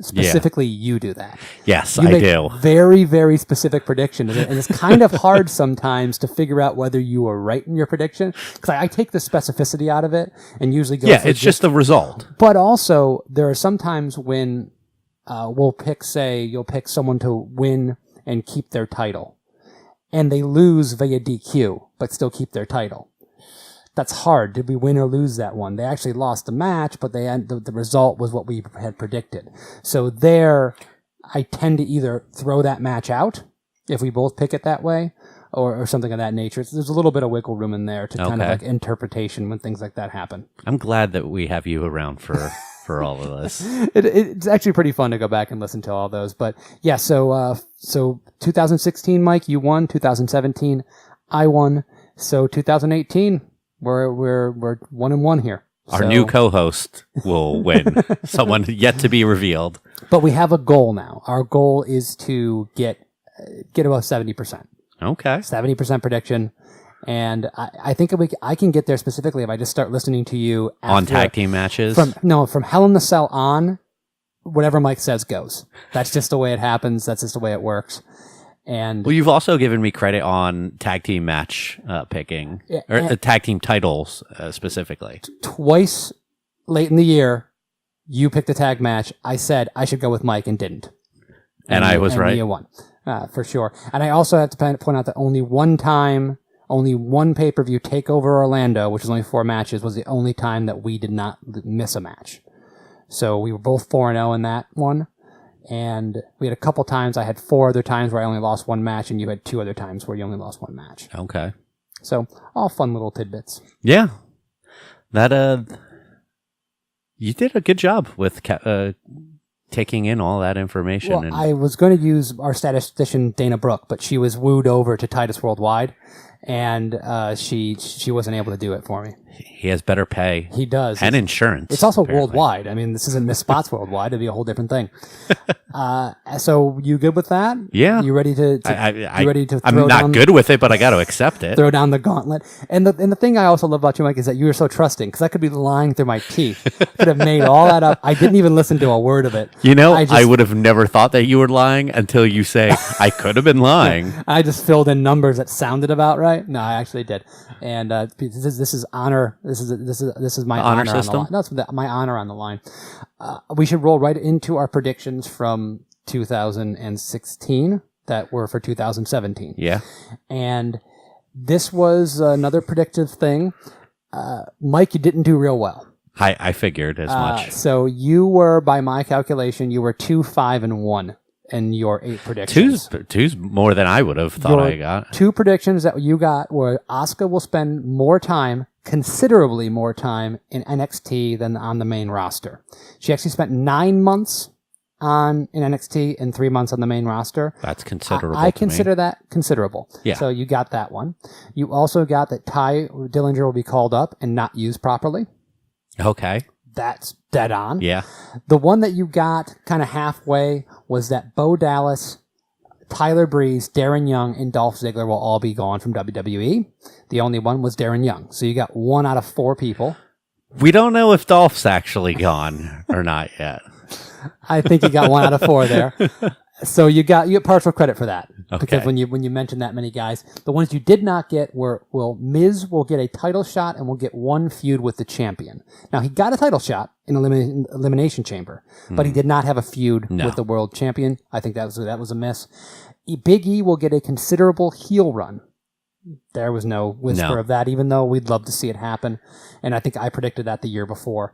C: Specifically, you do that.
A: Yes,
C: I
A: do.
C: Very, very specific predictions. And it's kind of hard sometimes to figure out whether you were right in your prediction. Because I take the specificity out of it and usually go for
A: it's just the result.
C: But also, there are some times when you'll pick someone to win and keep their title. And they lose via DQ, but still keep their title. That's hard. Did we win or lose that one? They actually lost the match, but the result was what we had predicted. So there, I tend to either throw that match out, if we both pick it that way, or something of that nature. There's a little bit of wiggle room in there to kind of
A: Okay.
C: like interpretation when things like that happen.
A: I'm glad that we have you around for all of this.
C: It's actually pretty fun to go back and listen to all those. But yeah, so 2016, Mike, you won. 2017, I won. So 2018, we're 1-1 here.
A: Our
C: So-
A: new co-host will win. Someone yet to be revealed.
C: But we have a goal now. Our goal is to get about 70%.
A: Okay.
C: 70% prediction. And I think I can get there specifically if I just start listening to you
A: On
C: after-
A: tag team matches?
C: from Hell in the Cell on, whatever Mike says goes. That's just the way it happens. That's just the way it works. And
A: Well, you've also given me credit on tag team match picking, or
C: and-
A: tag team titles specifically.
C: twice late in the year, you picked a tag match. I said I should go with Mike and didn't.
A: And I was right.
C: You won, for sure. And I also have to point out that only one pay-per-view Takeover Orlando, which was only 4 matches, was the only time that we did not miss a match. So we were both 4-0 in that one. And we had a couple times, I had 4 other times where I only lost 1 match, and you had 2 other times where you only lost 1 match.
A: Okay.
C: So all fun little tidbits.
A: Yeah. That, you did a good job with taking in all that information.
C: Well, I was going to use our statistician Dana Brooke, but she was wooed over to Titus Worldwide, and she wasn't able to do it for me.
A: He has better pay.
C: He does.
A: And insurance.
C: It's also
A: apparently.
C: worldwide. I mean, this isn't Miss Spots worldwide. It'd be a whole different thing. So you good with that?
A: Yeah.
C: You ready to you ready to
A: I'm
C: throw
A: not
C: down,
A: good with it, but I got to accept it.
C: throw down the gauntlet? And the thing I also love about you, Mike, is that you were so trusting, because I could be lying through my teeth. Could have made all that up. I didn't even listen to a word of it.
A: You know,
C: I
A: I would have never thought that you were lying until you say, I could have been lying.
C: I just filled in numbers that sounded about right. No, I actually did. And this is honor. This is my
A: Honor
C: honor on
A: system?
C: the line. No, it's my honor on the line. We should roll right into our predictions from 2016 that were for 2017.
A: Yeah.
C: And this was another predictive thing. Mike, you didn't do real well.
A: I figured as much.
C: So you were, by my calculation, you were 2-5-1 in your 8 predictions.
A: Two's more than I would have thought I got.
C: 2 predictions that you got were Asuka will spend more time, considerably more time, in NXT than on the main roster. She actually spent 9 months in NXT and 3 months on the main roster.
A: That's considerable.
C: I
A: to
C: consider
A: me.
C: that considerable.
A: Yeah.
C: So you got that one. You also got that Ty Dillinger will be called up and not used properly.
A: Okay.
C: That's dead on.
A: Yeah.
C: The one that you got kind of halfway was that Bo Dallas, Tyler Breeze, Darren Young, and Dolph Ziggler will all be gone from WWE. The only one was Darren Young. So you got 1 out of 4 people.
A: We don't know if Dolph's actually gone or not yet.
C: I think you got 1 out of 4 there. So you get partial credit for that.
A: Okay.
C: Because when you mentioned that many guys, the ones you did not get were, Miz will get a title shot and will get 1 feud with the champion. Now, he got a title shot in Elimination Chamber, but he did not have a feud with the world champion. I think that was a miss. Big E will get a considerable heel run. There was no whisper of that, even though we'd love to see it happen. And I think I predicted that the year before.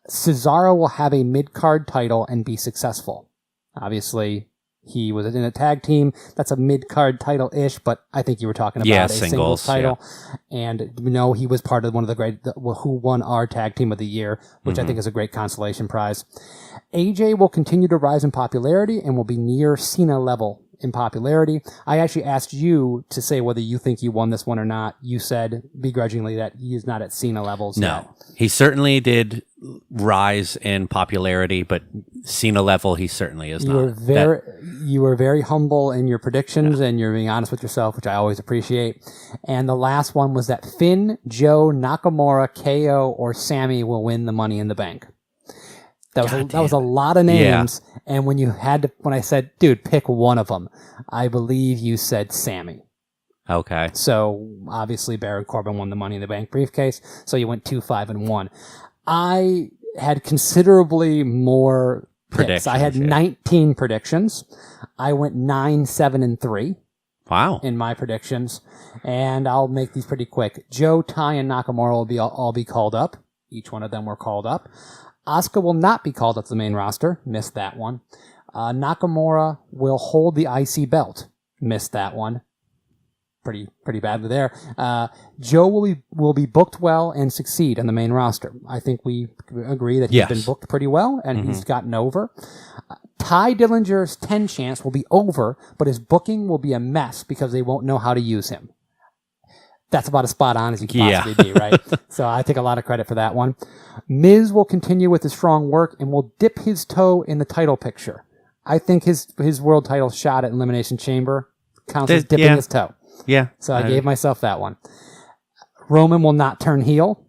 C: Cesaro will have a mid-card title and be successful. Obviously, he was in a tag team. That's a mid-card title-ish, but I think you were talking about a singles title. Yeah. And he was part of one of the great, who won our tag team of the year, which I think is a great consolation prize. AJ will continue to rise in popularity and will be near Cena level in popularity. I actually asked you to say whether you think you won this one or not. You said begrudgingly that he is not at Cena levels yet.
A: He certainly did rise in popularity, but Cena level, he certainly is not.
C: You were very humble in your predictions, and you're being honest with yourself, which I always appreciate. And the last one was that Finn, Joe, Nakamura, KO, or Sammy will win the Money in the Bank. That was a lot of names. Yeah. And when I said, dude, pick one of them, I believe you said Sammy.
A: Okay.
C: So obviously Baron Corbin won the Money in the Bank briefcase. So you went 2-5-1. I had considerably more predictions. I had 19 predictions. I went 9-7-3.
A: Wow.
C: In my predictions. And I'll make these pretty quick. Joe, Ty, and Nakamura will all be called up. Each one of them were called up. Asuka will not be called up to the main roster. Missed that one. Nakamura will hold the IC belt. Missed that one. pretty badly there. Joe will be booked well and succeed on the main roster. I think we agree that he's been booked pretty well and he's gotten over. Ty Dillinger's 10 chance will be over, but his booking will be a mess because they won't know how to use him. That's about as spot on as you can possibly be, right? So I take a lot of credit for that one. Miz will continue with his strong work and will dip his toe in the title picture. I think his world title shot at Elimination Chamber counts as dipping his toe.
A: Yeah.
C: So I gave myself that one. Roman will not turn heel.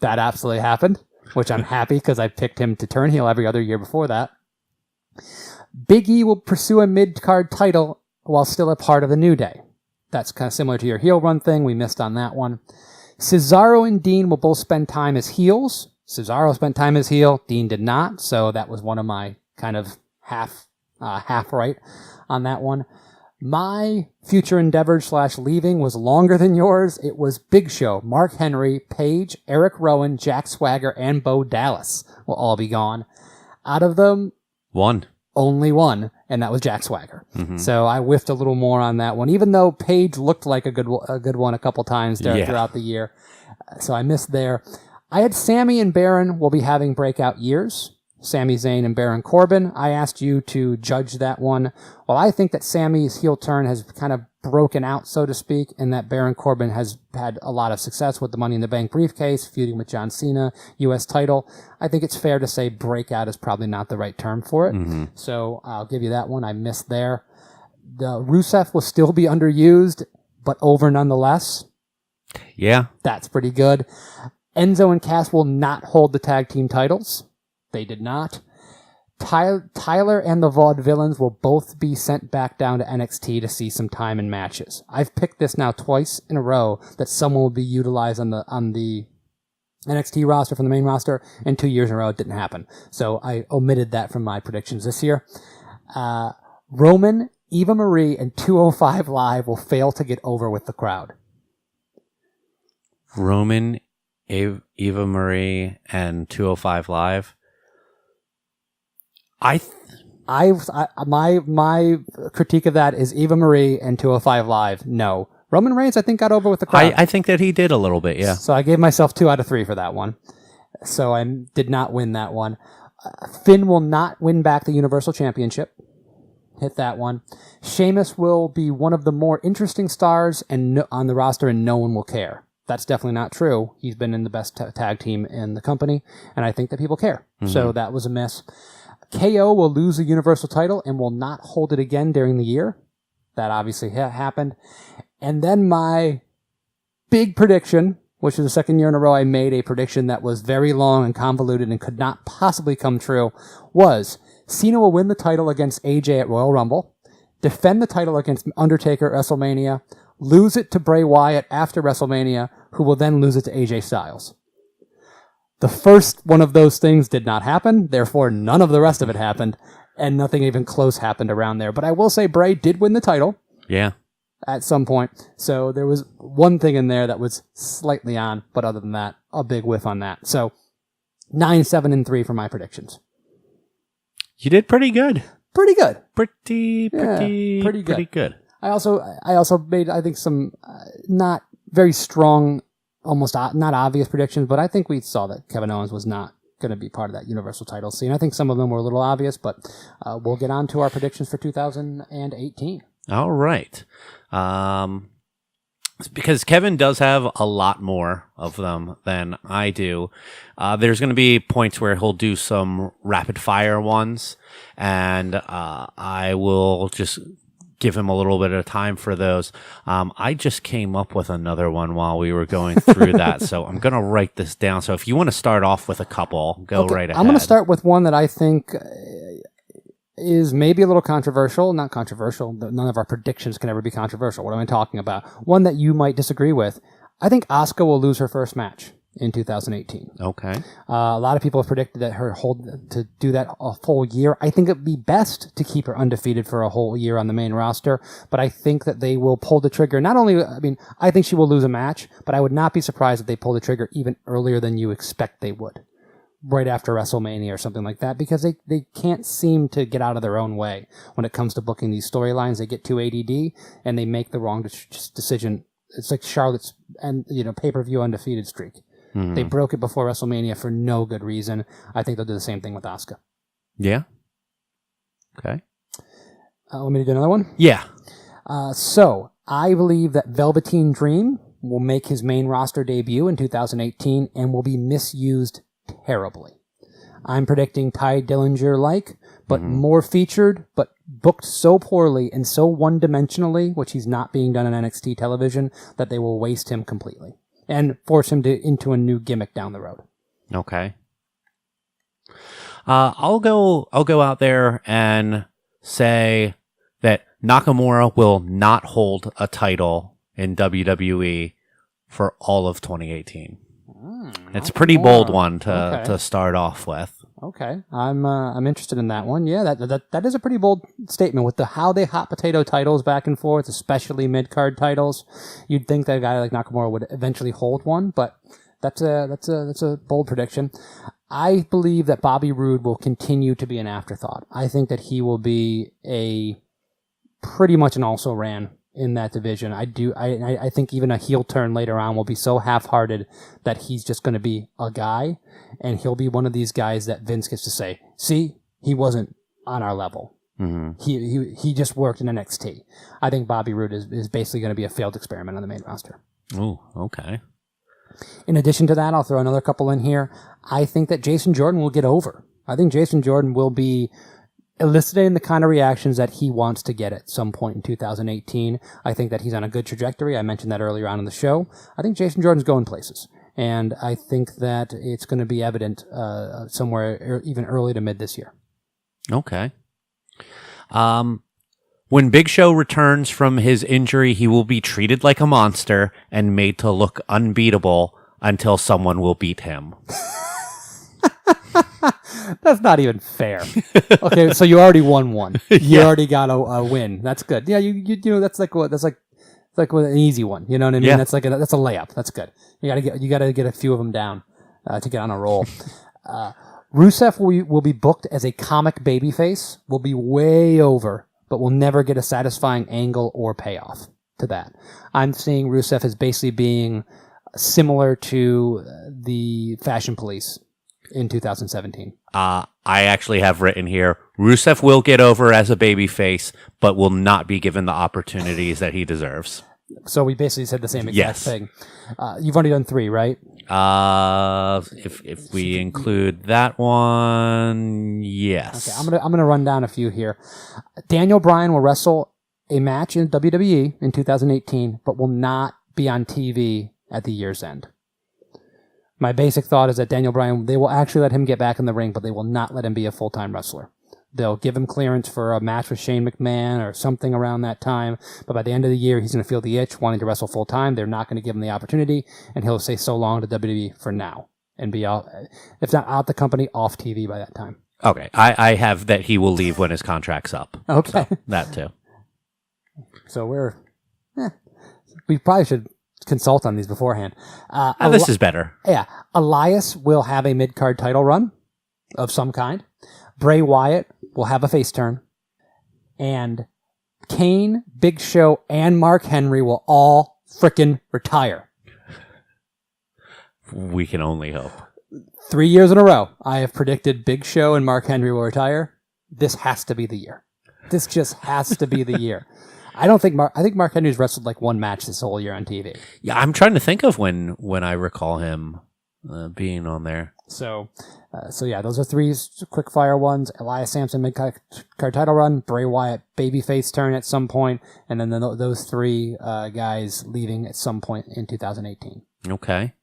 C: That absolutely happened, which I'm happy because I picked him to turn heel every other year before that. Big E will pursue a mid-card title while still a part of the New Day. That's kind of similar to your heel run thing. We missed on that one. Cesaro and Dean will both spend time as heels. Cesaro spent time as heel. Dean did not. So that was one of my kind of half right on that one. My future endeavor / leaving was longer than yours. It was Big Show, Mark Henry, Paige, Eric Rowan, Jack Swagger, and Bo Dallas will all be gone. Out of them, only one, and that was Jack Swagger. So I whiffed a little more on that one, even though Paige looked like a good one a couple times throughout the year. So I missed there. I had Sammy and Baron will be having breakout years. Sami Zayn and Baron Corbin. I asked you to judge that one. Well, I think that Sammy's heel turn has kind of broken out, so to speak, and that Baron Corbin has had a lot of success with the Money in the Bank briefcase, feuding with John Cena, U.S. title. I think it's fair to say breakout is probably not the right term for it. So I'll give you that one. I missed there. The Rusev will still be underused, but over nonetheless.
A: Yeah.
C: That's pretty good. Enzo and Cass will not hold the tag team titles. They did not. Tyler and the Vaudevillains will both be sent back down to NXT to see some time in matches. I've picked this now twice in a row that someone will be utilized on the NXT roster from the main roster, and 2 years in a row it didn't happen. So I omitted that from my predictions this year. Roman, Eva Marie, and 205 Live will fail to get over with the crowd.
A: Roman, Eva Marie, and 205 Live. My critique of that is Eva Marie and 205 Live. No. Roman Reigns, I think, got over with the crowd. I think that he did a little bit, yeah.
C: So I gave myself 2 out of 3 for that one. So I did not win that one. Finn will not win back the Universal Championship. Hit that one. Sheamus will be one of the more interesting stars on the roster, and no one will care. That's definitely not true. He's been in the best tag team in the company, and I think that people care. So that was a miss. KO will lose the Universal title and will not hold it again during the year. That obviously happened. And then my big prediction, which is the second year in a row I made a prediction that was very long and convoluted and could not possibly come true, was Cena will win the title against AJ at Royal Rumble, defend the title against Undertaker at WrestleMania, lose it to Bray Wyatt after WrestleMania, who will then lose it to AJ Styles. The first one of those things did not happen, therefore none of the rest of it happened, and nothing even close happened around there. But I will say Bray did win the title.
A: Yeah.
C: At some point. So there was one thing in there that was slightly on, but other than that, a big whiff on that. So 9, 7, and 3 for my predictions.
A: You did pretty good.
C: Pretty good.
A: Pretty good.
C: I also made, I think, some not very strong, almost not obvious predictions, but I think we saw that Kevin Owens was not going to be part of that Universal title scene. I think some of them were a little obvious, but we'll get on to our predictions for 2018.
A: All right. Because Kevin does have a lot more of them than I do. There's going to be points where he'll do some rapid fire ones, and I will just give him a little bit of time for those. I just came up with another one while we were going through that, so I'm going to write this down. So if you want to start off with a couple, go right ahead.
C: I'm going to start with one that I think is maybe a little controversial. Not controversial. None of our predictions can ever be controversial. What am I talking about? One that you might disagree with. I think Asuka will lose her first match in 2018.
A: Okay.
C: A lot of people have predicted that to do that a full year. I think it'd be best to keep her undefeated for a whole year on the main roster, but I think that they will pull the trigger. I think she will lose a match, but I would not be surprised if they pull the trigger even earlier than you expect they would. right after WrestleMania or something like that, because they can't seem to get out of their own way when it comes to booking these storylines. They get too ADD and they make the wrong decision. It's like Charlotte's and pay-per-view undefeated streak. Mm-hmm. They broke it before WrestleMania for no good reason. I think they'll do the same thing with Asuka.
A: Yeah. Okay.
C: Want me to do another one?
A: Yeah.
C: So I believe that Velveteen Dream will make his main roster debut in 2018 and will be misused terribly. I'm predicting Ty Dillinger-like, but more featured, but booked so poorly and so one-dimensionally, which he's not being done on NXT television, that they will waste him completely and force him into a new gimmick down the road.
A: Okay. I'll go out there and say that Nakamura will not hold a title in WWE for all of 2018. It's a pretty bold one to start off with.
C: Okay, I'm interested in that one. Yeah, that is a pretty bold statement with how they hot potato titles back and forth, especially mid card titles. You'd think that a guy like Nakamura would eventually hold one, but that's a bold prediction. I believe that Bobby Roode will continue to be an afterthought. I think that he will be pretty much an also-ran in that division. I think even a heel turn later on will be so half-hearted that he's just going to be a guy, and he'll be one of these guys that Vince gets to say, see, he wasn't on our level. Mm-hmm. He just worked in NXT. I think Bobby Roode is basically going to be a failed experiment on the main roster.
A: Oh, okay.
C: In addition to that, I'll throw another couple in here. I think that Jason Jordan will get over. I think Jason Jordan will be eliciting the kind of reactions that he wants to get at some point in 2018. I think that he's on a good trajectory. I mentioned that earlier on in the show. I think Jason Jordan's going places. And I think that it's going to be evident somewhere even early to mid this year.
A: Okay. When Big Show returns from his injury, he will be treated like a monster and made to look unbeatable until someone will beat him.
C: That's not even fair. Okay, so you already won one. You already got a win. That's good. Yeah, you know that's like an easy one. You know what I mean? Yeah. That's a layup. That's good. You gotta get a few of them down to get on a roll. Rusev will be booked as a comic babyface. Will be way over, but will never get a satisfying angle or payoff to that. I'm seeing Rusev as basically being similar to the Fashion Police in 2017.
A: I actually have written here, Rusev will get over as a babyface, but will not be given the opportunities that he deserves.
C: So we basically said the same exact thing. You've already done 3, right?
A: If we include that one, yes.
C: Okay, I'm gonna run down a few here. Daniel Bryan will wrestle a match in WWE in 2018, but will not be on TV at the year's end. My basic thought is that Daniel Bryan, they will actually let him get back in the ring, but they will not let him be a full-time wrestler. They'll give him clearance for a match with Shane McMahon or something around that time, but by the end of the year, he's going to feel the itch, wanting to wrestle full-time. They're not going to give him the opportunity, and he'll say so long to WWE for now, and be out, if not out the company, off TV by that time.
A: Okay, I have that he will leave when his contract's up.
C: Okay.
A: So, that too.
C: So we probably should consult on these beforehand.
A: This is better.
C: Yeah. Elias will have a mid-card title run of some kind. Bray Wyatt will have a face turn. And Kane, Big Show, and Mark Henry will all frickin' retire.
A: We can only hope.
C: 3 years in a row, I have predicted Big Show and Mark Henry will retire. This has to be the year. This just has to be the year. I think Mark Henry's wrestled like one match this whole year on TV.
A: Yeah, I'm trying to think of when I recall him being on there.
C: So yeah, those are 3 quick fire ones. Elias Sampson mid-card title run, Bray Wyatt babyface turn at some point, and then those 3 guys leaving at some point in 2018.
A: Okay.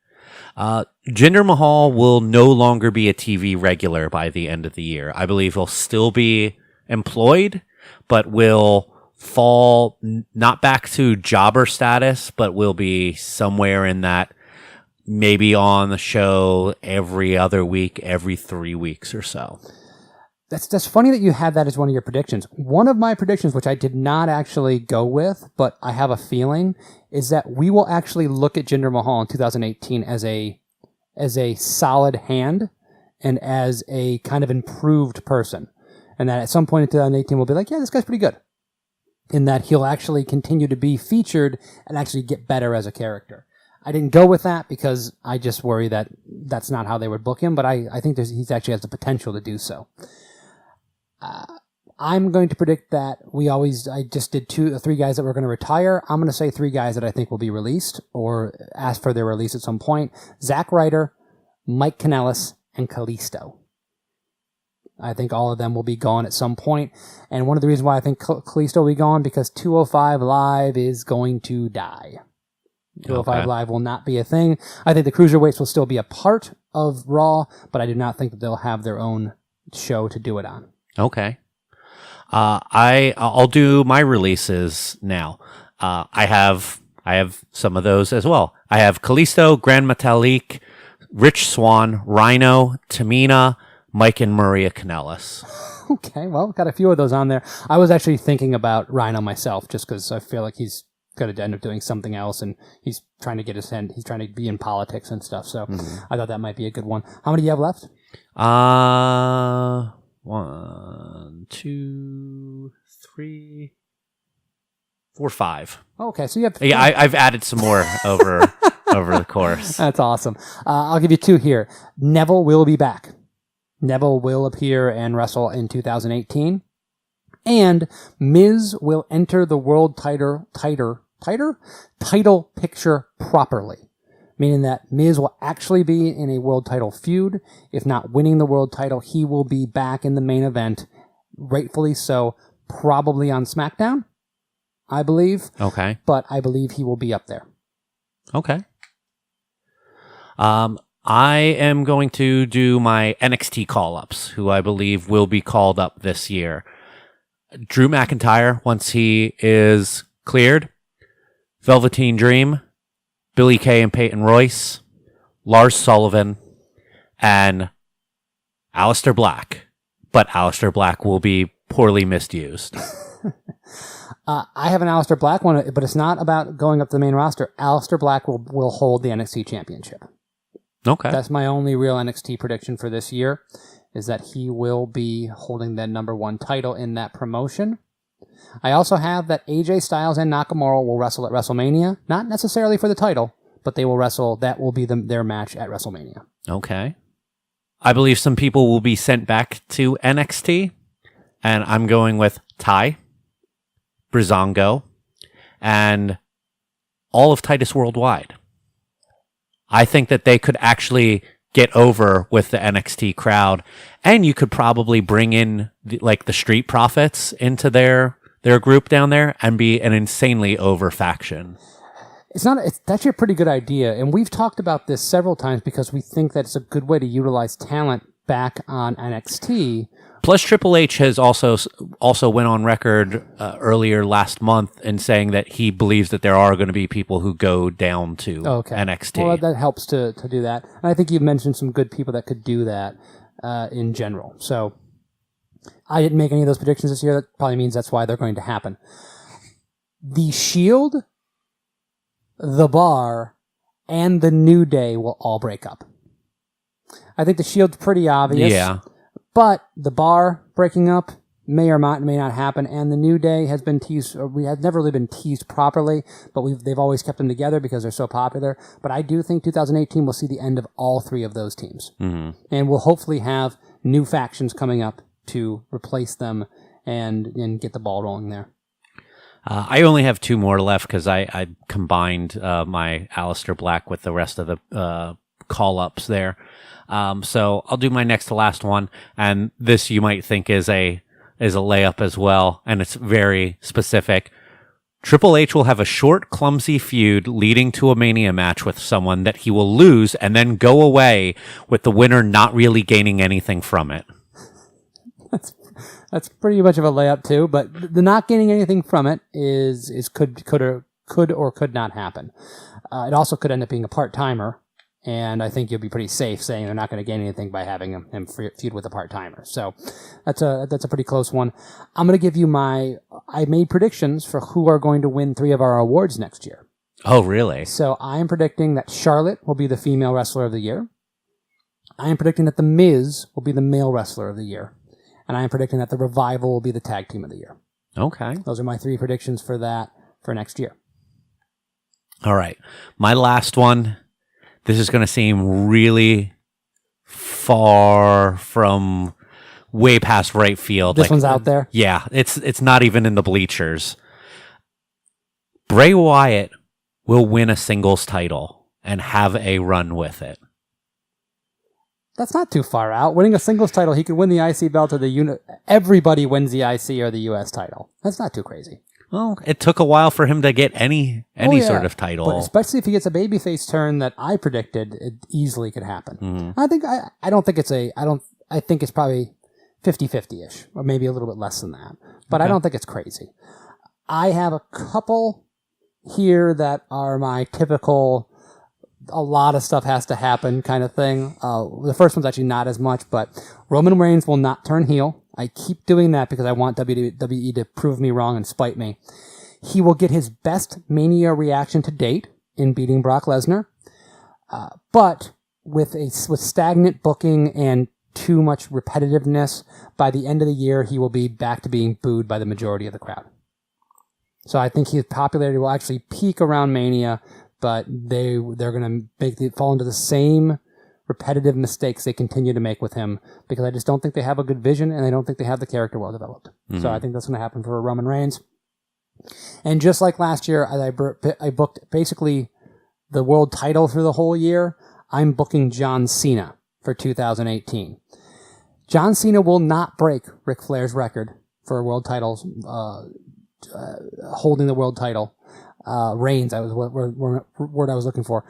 A: Jinder Mahal will no longer be a TV regular by the end of the year. I believe he'll still be employed, but will fall not back to jobber status, but will be somewhere in that, maybe on the show every other week, every 3 weeks or so.
C: That's funny that you had that as one of your predictions. One of my predictions, which I did not actually go with, but I have a feeling, is that we will actually look at Jinder Mahal in 2018 as a solid hand, and as a kind of improved person. And that at some point in 2018, we'll be like, yeah, this guy's pretty good. In that he'll actually continue to be featured and actually get better as a character. I didn't go with that because I just worry that that's not how they would book him, but I think he's actually has the potential to do so. I'm going to predict that I just did 3 guys that were going to retire. I'm going to say 3 guys that I think will be released or ask for their release at some point. Zack Ryder, Mike Kanellis, and Kalisto. I think all of them will be gone at some point. And one of the reasons why I think Kalisto will be gone because 205 Live is going to die. 205 Live will not be a thing. I think the Cruiserweights will still be a part of Raw, but I do not think that they'll have their own show to do it on.
A: Okay. I'll do my releases now. I have some of those as well. I have Kalisto, Grand Metalik, Rich Swann, Rhino, Tamina, Mike and Maria Kanellis.
C: Okay, well, got a few of those on there. I was actually thinking about Rhino myself, just because I feel like he's going to end up doing something else, and he's trying to get his hand. He's trying to be in politics and stuff. So I thought that might be a good one. How many do you have left?
A: 1, 2, 3, 4, 5.
C: Okay, so you have.
A: Yeah, I've added some more over the course.
C: That's awesome. I'll give you 2 here. Neville will be back. Neville will appear and wrestle in 2018. And Miz will enter the world title picture properly. Meaning that Miz will actually be in a world title feud. If not winning the world title, he will be back in the main event, rightfully so, probably on SmackDown, I believe.
A: Okay.
C: But I believe he will be up there.
A: Okay. I am going to do my NXT call-ups, who I believe will be called up this year. Drew McIntyre, once he is cleared. Velveteen Dream. Billie Kay and Peyton Royce. Lars Sullivan. And Aleister Black. But Aleister Black will be poorly misused.
C: I have an Aleister Black one, but it's not about going up to the main roster. Aleister Black will hold the NXT Championship.
A: Okay.
C: That's my only real NXT prediction for this year, is that he will be holding that #1 title in that promotion. I also have that AJ Styles and Nakamura will wrestle at WrestleMania. Not necessarily for the title, but they will wrestle. That will be their match at WrestleMania.
A: Okay. I believe some people will be sent back to NXT, and I'm going with Ty, Breezango, and all of Titus Worldwide. I think that they could actually get over with the NXT crowd, and you could probably bring in the Street Profits into their group down there and be an insanely over faction.
C: It's actually a pretty good idea, and we've talked about this several times because we think that it's a good way to utilize talent back on NXT.
A: Plus, Triple H has also went on record earlier last month in saying that he believes that there are going to be people who go down to NXT.
C: Well, that helps to do that. And I think you've mentioned some good people that could do that in general. So I didn't make any of those predictions this year. That probably means that's why they're going to happen. The Shield, the Bar, and the New Day will all break up. I think the Shield's pretty obvious.
A: Yeah.
C: But the Bar breaking up may or may not happen, and the New Day has been teased. We have never really been teased properly, but they've always kept them together because they're so popular. But I do think 2018 will see the end of all 3 of those teams, and we'll hopefully have new factions coming up to replace them and get the ball rolling there.
A: I only have 2 more left because I combined my Aleister Black with the rest of the call-ups there. So I'll do my next to last one, and this you might think is a layup as well, and it's very specific. Triple H will have a short, clumsy feud leading to a Mania match with someone that he will lose and then go away with the winner not really gaining anything from it.
C: That's pretty much of a layup too, but the not gaining anything from it is could or could not happen. It also could end up being a part-timer. And I think you'll be pretty safe saying they're not going to gain anything by having him feud with a part-timer. So that's a pretty close one. I'm going to give you I made predictions for who are going to win 3 of our awards next year.
A: Oh, really?
C: So I am predicting that Charlotte will be the female wrestler of the year. I am predicting that The Miz will be the male wrestler of the year. And I am predicting that The Revival will be the tag team of the year.
A: Okay.
C: Those are my 3 predictions for that for next year.
A: All right. My last one. This is going to seem really far from way past right field.
C: This one's out there?
A: Yeah. It's not even in the bleachers. Bray Wyatt will win a singles title and have a run with it.
C: That's not too far out. Winning a singles title, he could win the IC belt or the unit. Everybody wins the IC or the US title. That's not too crazy.
A: Well, it took a while for him to get any sort of title.
C: But especially if he gets a babyface turn that I predicted, it easily could happen.
A: Mm-hmm.
C: I think it's probably 50-50-ish, or maybe a little bit less than that. But I don't think it's crazy. I have a couple here that are my typical a lot of stuff has to happen kind of thing. The first one's actually not as much, but Roman Reigns will not turn heel. I keep doing that because I want WWE to prove me wrong and spite me. He will get his best Mania reaction to date in beating Brock Lesnar, but with stagnant booking and too much repetitiveness, by the end of the year, he will be back to being booed by the majority of the crowd. So I think his popularity will actually peak around Mania, but they're going to fall into the same repetitive mistakes they continue to make with him, because I just don't think they have a good vision and I don't think they have the character well developed. Mm-hmm. So I think that's going to happen for Roman Reigns. And just like last year, I booked basically the world title through the whole year. I'm booking John Cena for 2018. John Cena will not break Ric Flair's record for world titles, holding the world title. Reigns, that was what word I was looking for,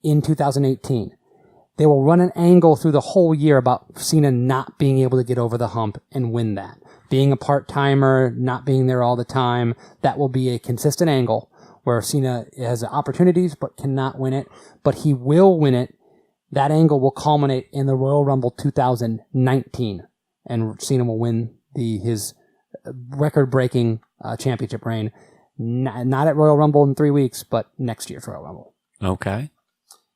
C: in 2018. They will run an angle through the whole year about Cena not being able to get over the hump and win that. Being a part-timer, not being there all the time, that will be a consistent angle where Cena has opportunities but cannot win it, but he will win it. That angle will culminate in the Royal Rumble 2019, and Cena will win his record-breaking championship reign. Not at Royal Rumble in 3 weeks, but next year's Royal Rumble.
A: Okay.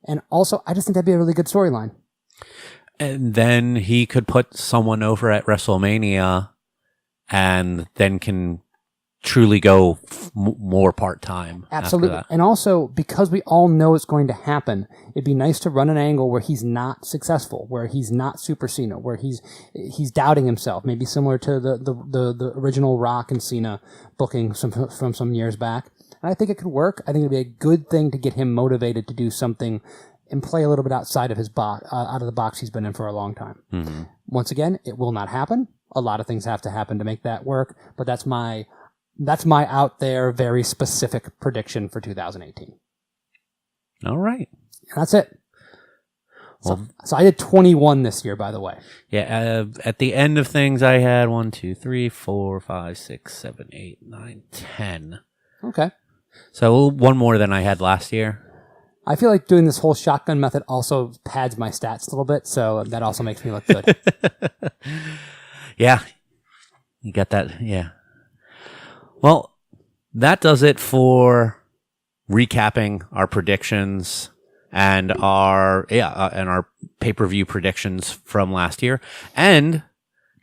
C: And also, I just think that'd be a really good storyline.
A: And then he could put someone over at WrestleMania and then can truly go more part-time.
C: Absolutely. And also, because we all know it's going to happen, it'd be nice to run an angle where he's not successful, where he's not Super Cena, where he's doubting himself, maybe similar to the original Rock and Cena booking from some years back. And I think it could work. I think it'd be a good thing to get him motivated to do something and play a little bit outside of his box, out of the box he's been in for a long time. Mm-hmm. Once again, it will not happen. A lot of things have to happen to make that work, but that's my out there, very specific prediction for 2018.
A: All right.
C: And that's it. So I did 21 this year, by the way.
A: Yeah. At the end of things, I had 1, 2, 3, 4, 5, 6, 7, 8, 9, 10.
C: Okay.
A: So one more than I had last year.
C: I feel like doing this whole shotgun method also pads my stats a little bit, so that also makes me look good.
A: Yeah. You got that. Yeah. Well, that does it for recapping our predictions and our pay-per-view predictions from last year, and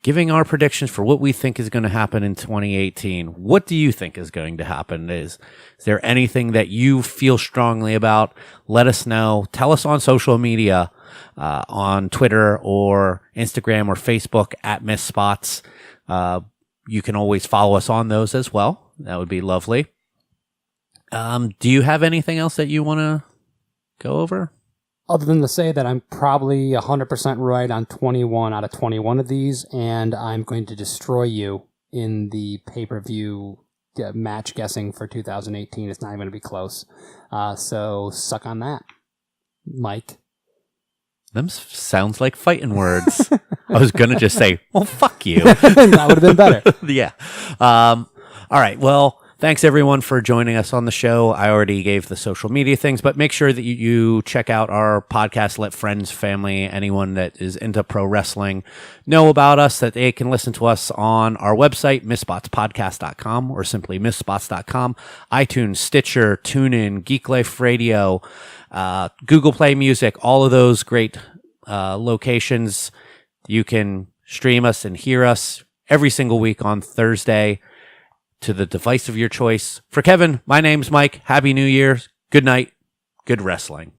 A: giving our predictions for what we think is going to happen in 2018. What do you think is going to happen? Is there anything that you feel strongly about? Let us know. Tell us on social media, on Twitter or Instagram or Facebook at MissSpots. You can always follow us on those as well. That would be lovely. Do you have anything else that you want to go over?
C: Other than to say that I'm probably 100% right on 21 out of 21 of these, and I'm going to destroy you in the pay-per-view match guessing for 2018. It's not even going to be close. So suck on that, Mike.
A: Them sounds like fighting words. I was going to just say, well, fuck you.
C: That would have been better.
A: Yeah. All right. Well, thanks everyone for joining us on the show. I already gave the social media things, but make sure that you check out our podcast. Let friends, family, anyone that is into pro wrestling know about us, that they can listen to us on our website, misspotspodcast.com, or simply missspots.com, iTunes, Stitcher, TuneIn, Geek Life Radio, Google Play Music, all of those great locations. You can stream us and hear us every single week on Thursday to the device of your choice. For Kevin, my name's Mike. Happy New Year. Good night. Good wrestling.